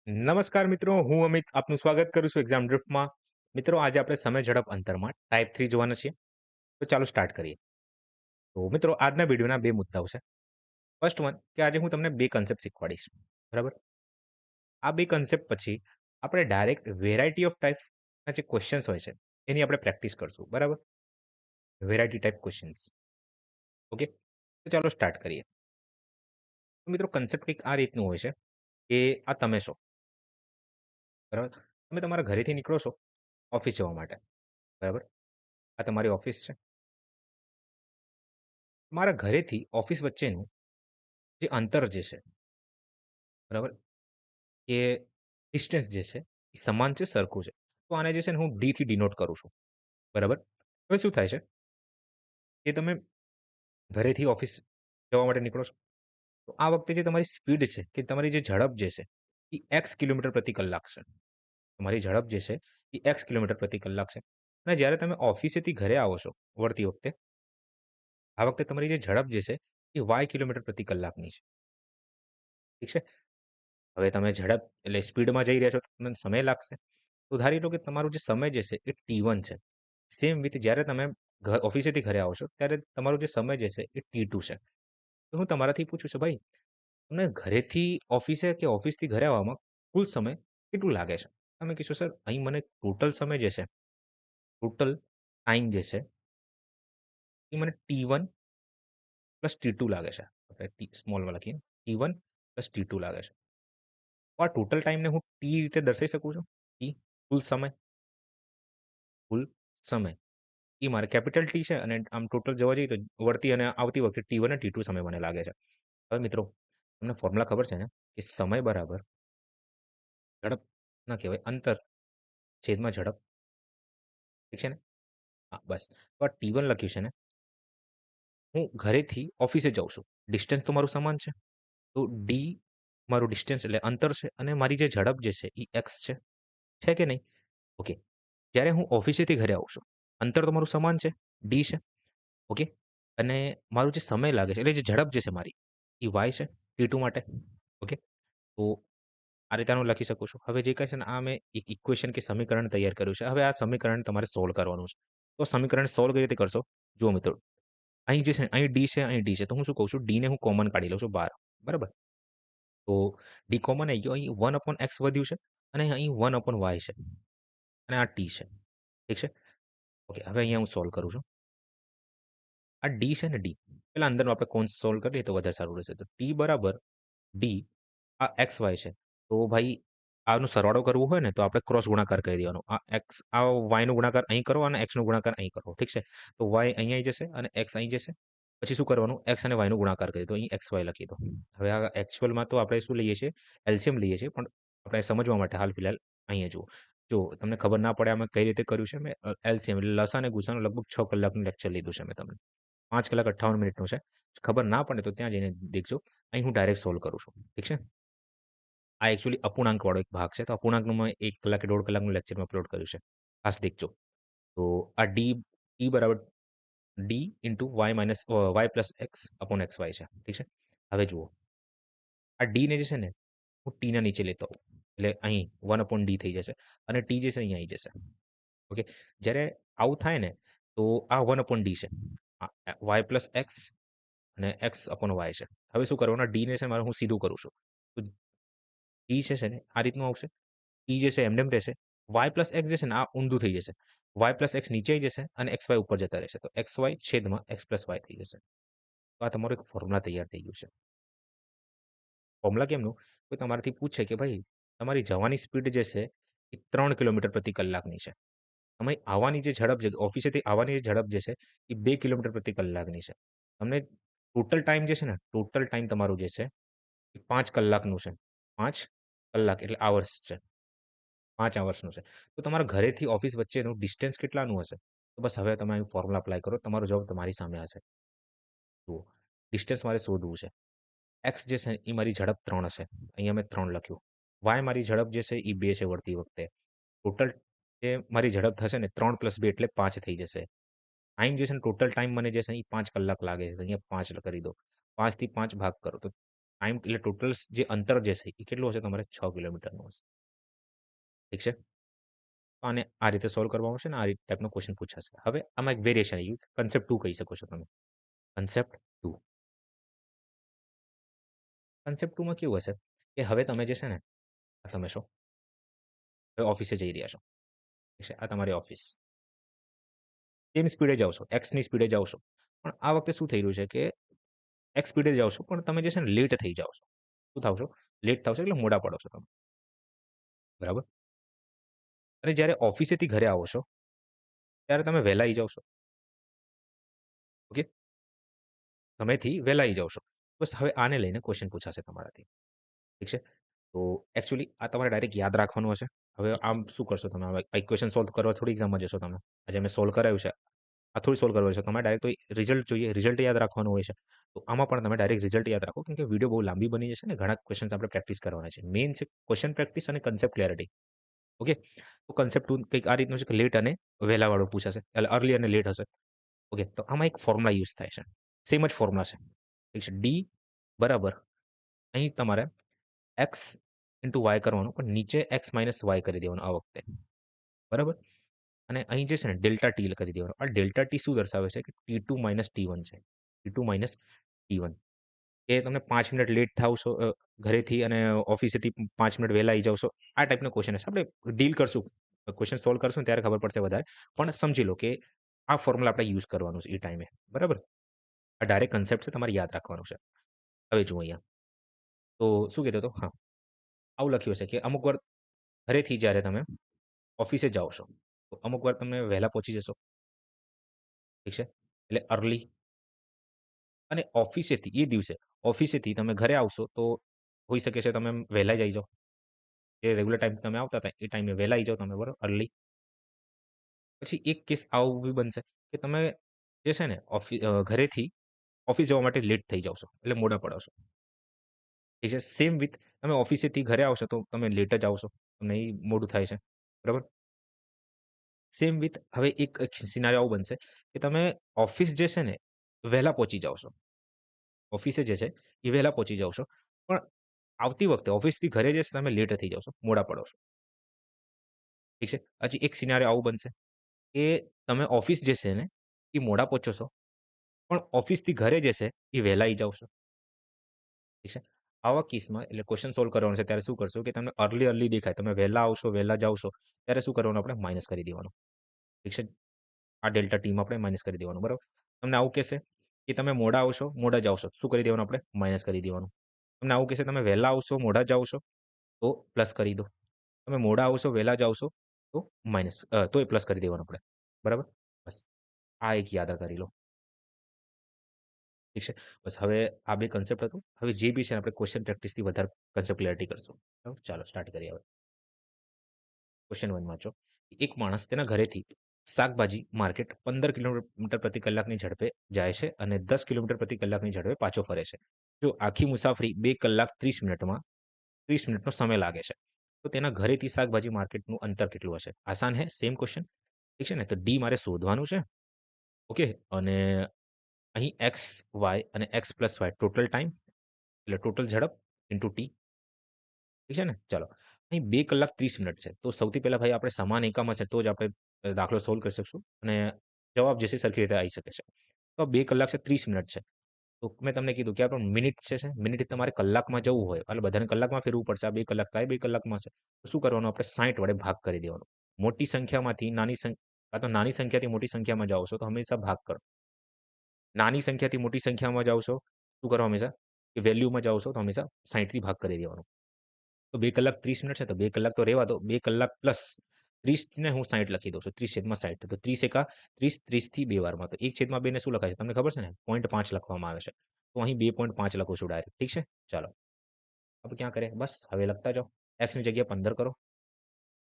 નમસ્કાર મિત્રો, હું અમિત આપનું સ્વાગત કરું છું એક્ઝામ ડ્રિફ્ટમાં. મિત્રો, આજે આપણે સમય ઝડપ અંતરમાં ટાઈપ 3 જોવાના છીએ. તો ચાલો સ્ટાર્ટ કરીએ. તો મિત્રો, આજના વિડીયોના બે મુદ્દાઓ છે. ફર્સ્ટ વન કે આજે હું તમને બે કન્સેપ્ટ શીખવાડીશ. બરાબર? આ બે કન્સેપ્ટ પછી આપણે ડાયરેક્ટ વેરાયટી ઓફ ટાઈપના જે ક્વેશ્ચન્સ હોય છે એની આપણે પ્રેક્ટિસ કરશું. બરાબર? Variety type questions. ઓકે? તો ચાલો સ્ટાર્ટ કરીએ. તો મિત્રો, કન્સેપ્ટ કંઈક આ રીતનું હોય છે કે આ તમે છો. બરાબર? તમે તમારા ઘરેથી નીકળો છો ઓફિસ જવા માટે. બરાબર? આ તમારી ઓફિસ છે. મારા ઘરેથી ઓફિસ વચ્ચેનું જે અંતર જે છે, બરાબર? એ ડિસ્ટન્સ જે છે, એ સમાન છે, સરખું છે. તો આને જે છે ને હું ડી થી ડિનોટ કરું છું. બરાબર? હવે શું થાય છે કે તમે ઘરેથી ઓફિસ જવા માટે નીકળો છો. તો આ વખતે જે તમારી સ્પીડ છે કે તમારી જે ઝડપ જે છે, એ એક્સ કિલોમીટર પ્રતિ કલાક છે. તમારી ઝડપ જે છે, એ એક્સ કિલોમીટર પ્રતિ કલાક છે. અને જ્યારે તમે ઓફિસેથી ઘરે આવો છો વળતી વખતે, આ વખતે તમારી જે ઝડપ જે છે, એ વાય કિલોમીટર પ્રતિ કલાકની છે. ઠીક છે? હવે તમે ઝડપ એટલે સ્પીડમાં જઈ રહ્યા છો, તો તમને સમય લાગશે. તો ધારી લો કે તમારો જે સમય જે છે એ T1 છે. સેમ વિથ જ્યારે તમે ઓફિસેથી ઘરે આવો છો, ત્યારે તમારો જે સમય જે છે એ T2 છે. તો હું તમારાથી પૂછું છું, ભાઈ તમને ઘરેથી ઓફિસે કે ઓફિસથી ઘરે આવવામાં કુલ સમય કેટલું લાગે છે? તમે કહેશો, સર અહીં મને ટોટલ સમય જે છે, ટોટલ ટાઈમ જે છે, એ મને T1 પ્લસ T2 લાગે છે. આપણે સ્મોલમાં લખીએ T1 પ્લસ T2 લાગે છે. તો આ ટોટલ ટાઈમને હું ટી રીતે દર્શાવી શકું છું. ટી કુલ સમય, કુલ સમય. એ મારે કેપિટલ ટી છે અને આમ ટોટલ જોવા જઈએ તો વળતી અને આવતી વખતે T1 અને T2 સમય મને લાગે છે. હવે મિત્રો, તમને ફોર્મ્યુલા ખબર છે ને કે સમય બરાબર ઝડપ ના કહેવાય અંતર છેદમાં ઝડપ. ઠીક છે ને? હા, બસ. તો આ T1 લખ્યું છે ને, હું ઘરેથી ઓફિસે જાઉં છું. ડિસ્ટન્સ તો મારું સમાન છે. તો ડી મારું ડિસ્ટન્સ એટલે અંતર છે અને મારી જે ઝડપ જે છે એ એક્સ છે. છે કે નહીં? ઓકે. જ્યારે હું ઓફિસેથી ઘરે આવું છું, અંતર તો મારું સમાન છે, ડી છે. ઓકે. અને મારો જે સમય લાગે છે, એટલે જે ઝડપ જે છે મારી, એ વાય છે T2 માટે. ઓકે. તો આ રીતે હું લખી શકું છું. હવે જે કહે છે ને, આ મેં એક ઇક્વેશન કે સમીકરણ તૈયાર કર્યું છે. હવે આ સમીકરણ તમારે સોલ્વ કરવાનું છે. તો સમીકરણ સોલ્વ કઈ રીતે કરશો? જુઓ મિત્રો, અહીં જે છે અહીં ડી છે, અહીં ડી છે. તો હું શું કહું છું, ડીને હું કોમન કાઢી લઉં છું બહાર. બરાબર? તો ડી કોમન આવી ગયો. અહીં 1/x વધ્યું છે અને અહીં 1/y છે અને આ ટી છે. ઠીક છે? ઓકે. હવે અહીંયા હું સોલ્વ કરું છું. આ ડી છે ને, ડી પેલા અંદરનું આપણે કોન્સ સોલ્વ કરીએ તો વધારે સારું રહેશે. તો ટી બરાબર ડી, આ એક્સ વાય છે. તો ભાઈ આનો સરવાળો કરવો હોય ને તો આપણે ક્રોસ ગુણાકાર કરી દેવાનો. આ એક્સ આ વાયનો ગુણાકાર અહીં કરો અને એક્સનો ગુણાકાર અહીં કરો. ઠીક છે? તો વાય અહીં આવી જશે અને એક્સ અહીં જશે. પછી શું કરવાનું? એક્સ અને વાયનો ગુણાકાર કરી દો. અહીં એક્સ વાય લખી દો. હવે આ એકચ્યુઅલમાં તો આપણે શું લઈએ છીએ? એલસીએમ લઈએ છીએ, પણ આપણે સમજવા માટે હાલ ફિલહાલ અહીંયા જુઓ. જો તમને ખબર ના પડે અમે કઈ રીતે કર્યું છે, મેં એલસીએમ એટલે લસા અને ગુસાનું લગભગ 6 કલાકનું લેક્ચર લીધું છે મેં તમને. 5 કલાક 58 મિનિટનું છે. ખબર ના પડે તો ત્યાં જઈને દેખજો. અહીં હું ડાયરેક્ટ સોલ્વ કરું છું. ઠીક છે? આ એકચ્યુઅલી અપૂર્ણાંકવાળો એક ભાગ છે. તો અપૂર્ણાંકનું મેં 1 કલાક કે 1.5 કલાકનું લેક્ચર મેં અપલોડ કર્યું છે. ખાસ દેખજો. તો આ ડી બરાબર D into Y minus Y plus X upon X Y છે. ઠીક છે? હવે જુઓ, આ ડીને જે છે ને, હું ટીના નીચે લેતો આવું. એટલે અહીં 1/d થઈ જશે અને ટી જે છે અહીંયા આવી જશે. ઓકે. જ્યારે આવું થાય ને, તો આ 1/d છે. વાય પ્લસ એક્સ અને એક્સ અપોન વાય છે. હવે શું કરવાનું? ડીને છે મારે હું સીધું કરું છું. તો ડી છે ને આ રીતનું આવશે. ટી જે છે એમનેમ રહેશે. વાય પ્લસ એક્સ જે છે ને, આ ઊંધું થઈ જશે. વાય પ્લસ એક્સ નીચે આવી જશે અને એક્સ વાય ઉપર જતા રહેશે. તો એક્સ વાય છેદમાં એક્સ પ્લસ વાય થઈ જશે. તો આ તમારું એક ફોર્મ્યુલા તૈયાર થઈ ગયું છે. ફોર્મ્યુલા કેમનું? કોઈ તમારાથી પૂછે કે ભાઈ તમારી જવાની સ્પીડ જે છે એ 3 કિલોમીટર પ્રતિ કલાકની છે. તમારી આવવાની જે ઝડપ છે, ઓફિસેથી આવવાની જે ઝડપ જે છે એ 2 કિલોમીટર પ્રતિ કલાકની છે. તમને ટોટલ ટાઈમ જે છે ને, ટોટલ ટાઈમ તમારું જે છે એ 5 કલાકનું છે. 5 કલાક એટલે આવર્સ છે. 5 આવર્સનું છે. તો તમારા ઘરેથી ઓફિસ વચ્ચેનું ડિસ્ટન્સ કેટલાનું હશે? તો બસ હવે તમે અહીં ફોર્મ્યુલા અપ્લાય કરો. તમારો જવાબ તમારી સામે હશે. જુઓ, ડિસ્ટન્સ મારે શોધવું છે. એક્સ જે છે એ મારી ઝડપ 3 છે. અહીંયા મેં 3 લખ્યું. વાય મારી ઝડપ જે છે એ 2 છે વળતી વખતે. ટોટલ જે મારી ઝડપ થશે ને 3 + 2 એટલે 5 થઈ જશે. ટાઈમ જે છે ને, ટોટલ ટાઈમ મને જે છે એ 5 કલાક લાગે છે. તો અહીંયા 5 કરી દો. 5 થી 5 ભાગ કરો તો ટાઈમ એટલે ટોટલ જે અંતર જે છે એ કેટલું હશે તમારે 6 કિલોમીટરનું હશે. ઠીક છે? તો આને આ રીતે સોલ્વ કરવામાં આવશે ને આ ટાઈપનો ક્વેશ્ચન પૂછાશે. હવે આમાં એક વેરિએશન આવી ગયું. કન્સેપ્ટ 2 કહી શકો છો તમે. કન્સેપ્ટ 2. કન્સેપ્ટ 2 માં કેવું હશે કે હવે તમે જે છે ને આ તમે છો, હવે ઓફિસે જઈ રહ્યા છો. ઠીક છે? આ તમારી ઓફિસ. સેમ સ્પીડે જાઓ છો, એક્સની સ્પીડે જાઓ છો. પણ આ વખતે શું થઈ રહ્યું છે કે એક્સ સ્પીડે જાઓ છો પણ તમે જે છે ને લેટ થઈ જાઓ છો. શું થાવ છો? લેટ થાવ છો એટલે મોડા પડો છો તમે. બરાબર? અને જ્યારે ઓફિસેથી ઘરે આવો છો, ત્યારે તમે વહેલા આવી જાઓ છો. ઓકે? સમયથી વહેલા આવી જાઓ છો. બસ હવે આને લઈને ક્વેશ્ચન પૂછાશે તમારાથી. ઠીક છે? તો એકચ્યુઅલી આ તમારે ડાયરેક્ટ યાદ રાખવાનું હશે. હવે આમ શું કરશો તમે? હવે આ ઇક્વેશન સોલ્વ કરવા થોડી એક્ઝામમાં જશો તમે. આજે મેં સોલ્વ કરાવ્યું છે. આ થોડું સોલ્વ કરવાનું છે. તમારે ડાયરેક્ટ તો રિઝલ્ટ જોઈએ, રિઝલ્ટ યાદ રાખવાનું હોય છે. તો આમાં પણ તમે ડાયરેક્ટ રિઝલ્ટ યાદ રાખો કેમ કે વિડીયો બહુ લાંબી બની જશે ને ઘણા ક્વેશ્ચન્સ આપણે પ્રેક્ટિસ કરવાના છે. મેઇન છે ક્વેશ્ચન પ્રેક્ટિસ અને કન્સેપ્ટ ક્લેરિટી. ઓકે? તો કન્સેપ્ટ 2 કંઈક આ રીતનું છે કે લેટ અને વહેલાવાળું પૂછાશે. એટલે અર્લી અને લેટ હશે. ઓકે? તો આમાં એક ફોર્મ્યુલા યુઝ થાય છે. સેમ જ ફોર્મ્યુલા છે. ઠીક છે? ડી બરાબર અહીં તમારે એક્સ ઇન્ટુ વાય કરવાનું પણ નીચે એક્સ માઇનસ વાય કરી દેવાનું આ વખતે. બરાબર? અને અહીં જે છે ને ડેલ્ટા ટી કરી દેવાનું. આ ડેલ્ટા ટી શું દર્શાવે છે કે T2 માઇનસ T1 છે. T2 માઇનસ T1 કે તમને 5 મિનિટ લેટ થાવ છો ઘરેથી અને ઓફિસેથી 5 મિનિટ વહેલા આવી જાવ છો. આ ટાઈપનો ક્વેશ્ચન હશે. આપણે ડીલ કરશું. ક્વેશ્ચન સોલ્વ કરશું ને ત્યારે ખબર પડશે વધારે. પણ સમજી લો કે આ ફોર્મ્યુલા આપણે યુઝ કરવાનું છે એ ટાઈમે. બરાબર? આ ડાયરેક્ટ કન્સેપ્ટ છે તમારે યાદ રાખવાનું છે. હવે જુઓ અહીંયા. તો શું કહેતો હતો? હા, આવું લખ્યું છે કે અમુક વાર ઘરેથી જ્યારે તમે ઓફિસે જાઓ છો, તો અમુક વાર તમે વહેલા પહોંચી જશો. ઠીક છે? એટલે અર્લી અને ઓફિસેથી એ દિવસે ઓફિસેથી તમે ઘરે આવશો તો હોઈ શકે છે તમે વહેલા જ આવી જાઓ. જે રેગ્યુલર ટાઈમ તમે આવતા હતા એ ટાઈમે વહેલા આવી જાઓ તમે બરાબર અર્લી. પછી એક કેસ આવો બી બનશે કે તમે જે છે ને ઘરેથી ઓફિસ જવા માટે લેટ થઈ જાવ છો. એટલે મોડા પડો છો. ઠીક છે? સેમ વિથ તમે ઓફિસેથી ઘરે આવશો તો તમે લેટ જ આવશો. તમને એ મોડું થાય છે. બરાબર? સેમ વિથ હવે એક સિનારિયો આવું બનશે કે તમે ઓફિસ જે છે ને વહેલા પહોંચી જાઓ છો. ઓફિસે જે છે એ વહેલા પહોંચી જાઓ છો. પણ આવતી વખતે ઓફિસથી ઘરે જે છે તમે લેટ થઈ જાઓ છો, મોડા પડો છો. ઠીક છે? હજી એક સિનારિયો આવું બનશે કે તમે ઓફિસ જે છે ને એ મોડા પહોંચો છો, પણ ઓફિસથી ઘરે જે છે એ વહેલા આવી જાઓ છો. ઠીક છે? આવા કેસમાં એટલે ક્વેશ્ચન સોલ્વ કરવાનું છે ત્યારે શું કરશો કે તમને અર્લી દેખાય. તમે વહેલા આવશો, વહેલા જાઓ છો ત્યારે શું કરવાનું આપણે માઇનસ કરી દેવાનું. ઠીક છે? આ ડેલ્ટા ટીમાં આપણે માઇનસ કરી દેવાનું બરાબર. તમને આવું કહેશે કે તમે મોડા આવશો, મોડા જાઓ છો. શું કરી દેવાનું આપણે? માઇનસ કરી દેવાનું. તમને આવું કહેશે તમે વહેલા આવશો, મોડા જાઓ છો તો પ્લસ કરી દો. તમે મોડા આવશો, વહેલા જાઓ છો તો તોય પ્લસ કરી દેવાનું આપણે. બરાબર? બસ આ એક યાદ કરી લો. ઠીક છે? બસ હવે આ 2 કન્સેપ્ટ હતું. હવે જે બી છે આપણે ક્વેશ્ચન પ્રેક્ટિસથી વધારે કન્સેપ્ટ ક્લેરિટી કરશું. બરાબર? ચાલો સ્ટાર્ટ કરીએ હવે. ક્વેશ્ચન 1 વાંચો. એક માણસ તેના ઘરેથી શાકભાજી માર્કેટ 15 કિલોમીટર પ્રતિ કલાકની ઝડપે જાય છે અને 10 કિલોમીટર પ્રતિ કલાકની ઝડપે પાછો ફરે છે. જો આખી મુસાફરી 2 કલાક 30 મિનિટમાં 30 મિનિટનો સમય લાગે છે. તો તેના ઘરેથી શાકભાજી માર્કેટનું અંતર કેટલું હશે? આસાન હે, સેમ ક્વેશ્ચન. ઠીક છે ને? તો ડી મારે શોધવાનું છે. ઓકે? અને અહીં એક્સ, વાય અને X plus Y total time એટલે ટોટલ ઝડપ ઇન્ટુ ટી. ઠીક છે ને? ચાલો. અહીં 2 કલાક 30 મિનિટ છે. તો સૌથી પહેલા ભાઈ આપણે સમાન એકમમાં છે તો જ આપણે દાખલો સોલ્વ કરી શકશું અને જવાબ જે છે સરખી રીતે આવી શકે છે. તો 2 કલાક છે 30 મિનિટ છે. તો મેં તમને કીધું કે આ પણ મિનિટ છે. મિનિટ તમારે કલાકમાં જવું હોય એટલે બધાને કલાકમાં ફેરવું પડશે. આ 2 કલાક થાય 2 કલાકમાં છે. તો શું કરવાનું આપણે 60 વડે ભાગ કરી દેવાનું. મોટી સંખ્યામાંથી કાં તો નાની સંખ્યાથી મોટી સંખ્યામાં જાઓ છો તો હંમેશા ભાગ કરો. નાની સંખ્યાથી મોટી સંખ્યામાં જાઓ છો, શું કરો હંમેશા કે વેલ્યુમાં જાઓ છો તો હંમેશા 60 થી ભાગ કરી દેવાનું. તો 2 કલાક 30 મિનિટ છે તો 2 કલાક તો રહેવા દો. 2 કલાક પ્લસ 30 ને હું 60 લખી દઉં છું. 30/60 તો 30 એકા 30, 30 થી 2 વારમાં. તો 1/2 ને શું લખાય છે? તમને ખબર છે ને? 0.5 લખવામાં આવે છે. તો અહીં 2.5 લખું છું ડાયરેક્ટ. ઠીક છે? ચાલો. હવે ક્યાં કરીએ? બસ હવે લખતા જાઓ. એક્સની જગ્યાએ 15 કરો.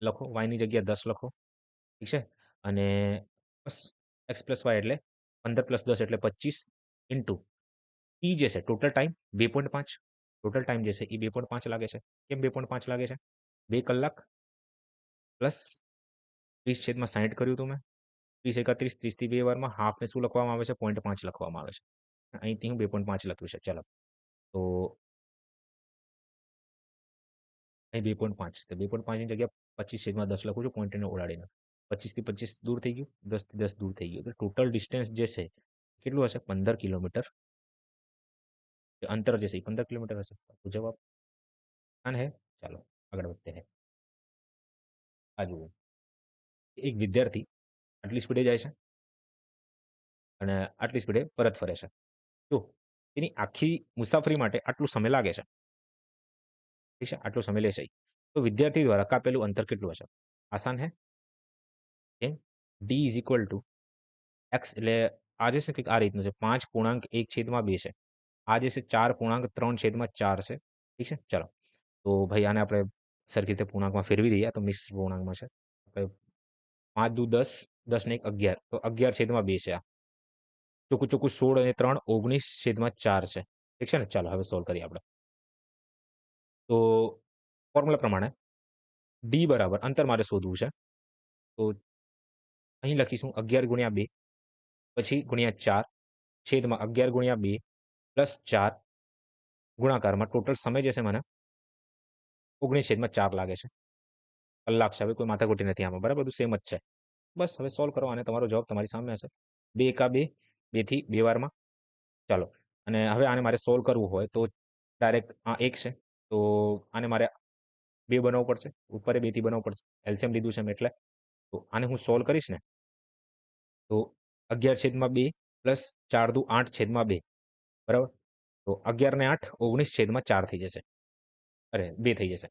લખો. વાયની જગ્યાએ 10 લખો. ઠીક છે? અને બસ એક્સ પ્લસ વાય એટલે 15 પ્લસ 10 એટલે 25 ઇન્ટુ ટી જે છે ટોટલ ટાઈમ 2.5 ટોટલ ટાઈમ જે છે એ 2.5 લાગે છે. કેમ 2.5 લાગે છે? 2 કલાક પ્લસ 30/60 કર્યું હતું મેં. 30 એકા 30, 30 થી 2 વારમાં હાફને શું લખવામાં આવે છે? 0.5 લખવામાં આવે છે. અહીંથી હું 2.5 લખ્યું છે. ચાલો. તો અહીં 2.5 છે. 2.5 ની જગ્યાએ 25/10 લખું છું પોઈન્ટને ઉડાડીને. 25 થી 25 દૂર થઈ ગયું, 10 થી 10 દૂર થઈ ગયું. તો ટોટલ ડિસ્ટન્સ જે છે કેટલું હશે? 15 કિલોમીટર. અંતર જે છે એ 15 કિલોમીટર હશે. તો જવાબ આન હે. ચાલો આગળ વધते हैं. આ જુઓ, એક વિદ્યાર્થી આટલી સ્પીડે જાય છે અને આટલી સ્પીડે પરત ફરે છે. તો તેની આખી મુસાફરી માટે આટલો સમય લાગે છે. ઠીક છે, આટલો સમય લેશે. તો વિદ્યાર્થી દ્વારા કાપેલું અંતર કેટલું હશે? આસાન હે. કેમ? D is equal to x, એટલે આ જે છે કંઈક આ રીતનું છે. 5.1/2 છે. આ જે છે 4.3/4 છે. ઠીક છે, ચાલો. તો ભાઈ આને આપણે સરખી રીતે પૂર્ણાંકમાં ફેરવી દઈએ. તો મિશ્ર પૂર્ણાંકમાં છે. આપણે 5 દુ 10, 10 ને 1 11, તો 11/2 છે આ. ચોખ્ખું ચોખ્ખું 16 અને 3 19/4 છે. ઠીક છે ને, ચાલો હવે સોલ્વ કરીએ આપણે. તો ફોર્મ્યુલા પ્રમાણે ડી બરાબર અંતર મારે શોધવું છે. તો અહીં લખીશું 11 × 2, પછી ગુણ્યા 4 છેદમાં 11 × 2 પ્લસ 4 ગુણાકારમાં ટોટલ સમય જે છે મને 19/4 લાગે છે. કલાક છે. હવે કોઈ માથાકૂટી નથી આમાં, બરાબર? બધું સેમ જ છે. બસ હવે સોલ્વ કરો અને તમારો જવાબ તમારી સામે હશે. 2 એકા 2, 2 થી 2 વારમાં. ચાલો, અને હવે આને મારે સોલ્વ કરવું હોય તો ડાયરેક્ટ આ 1 છે. તો આને મારે 2 બનાવવું પડશે. ઉપર 2 થી બનાવવું પડશે. એલસીએમ લીધું છે મેં એટલે. તો આને હું સોલ્વ કરીશ ને તો 11/2 પ્લસ 4 દુ 8/2, બરાબર? તો 11 ને 8 19/4 થઈ જશે. અરે 2 થઈ જશે.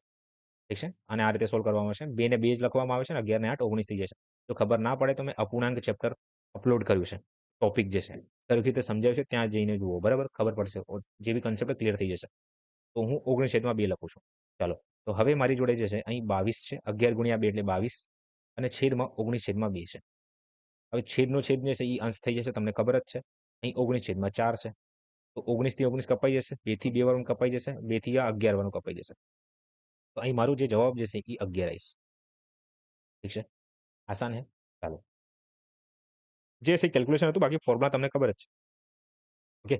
ઠીક છે, અને આ રીતે સોલ્વ કરવામાં આવશે. 2 ને 2 જ લખવામાં આવે છે ને 11 ને 8 19 થઈ જશે. જો ખબર ના પડે તો મેં અપૂર્ણાંક ચેપ્ટર અપલોડ કર્યું છે. ટોપિક જે છે સરખી રીતે સમજાવ્યું છે, ત્યાં જઈને જુઓ, બરાબર? ખબર પડશે. જે બી કન્સેપ્ટ ક્લિયર થઈ જશે. તો હું 19/2 લખું છું. ચાલો, તો હવે મારી જોડે જે છે અહીં 22 છે. 11 × 2 એટલે 22 અને છેદમાં 19/2 છે. હવે છેદનો છેદ જે છે એ અંશ થઈ જશે, તમને ખબર જ છે. અહીં 19/4 છે. તો 19 થી 19 કપાઈ જશે. 2 થી 2 વાળું કપાઈ જશે. 2 થી આ 11 વાળું કપાઈ જશે. તો અહીં મારું જે જવાબ જે છે એ 11 આવીશ. ઠીક છે, આસાન હે. ચાલો, જે છે કેલ્ક્યુલેશન હતું, બાકી ફોર્મ્યુલા તમને ખબર જ છે. ઓકે,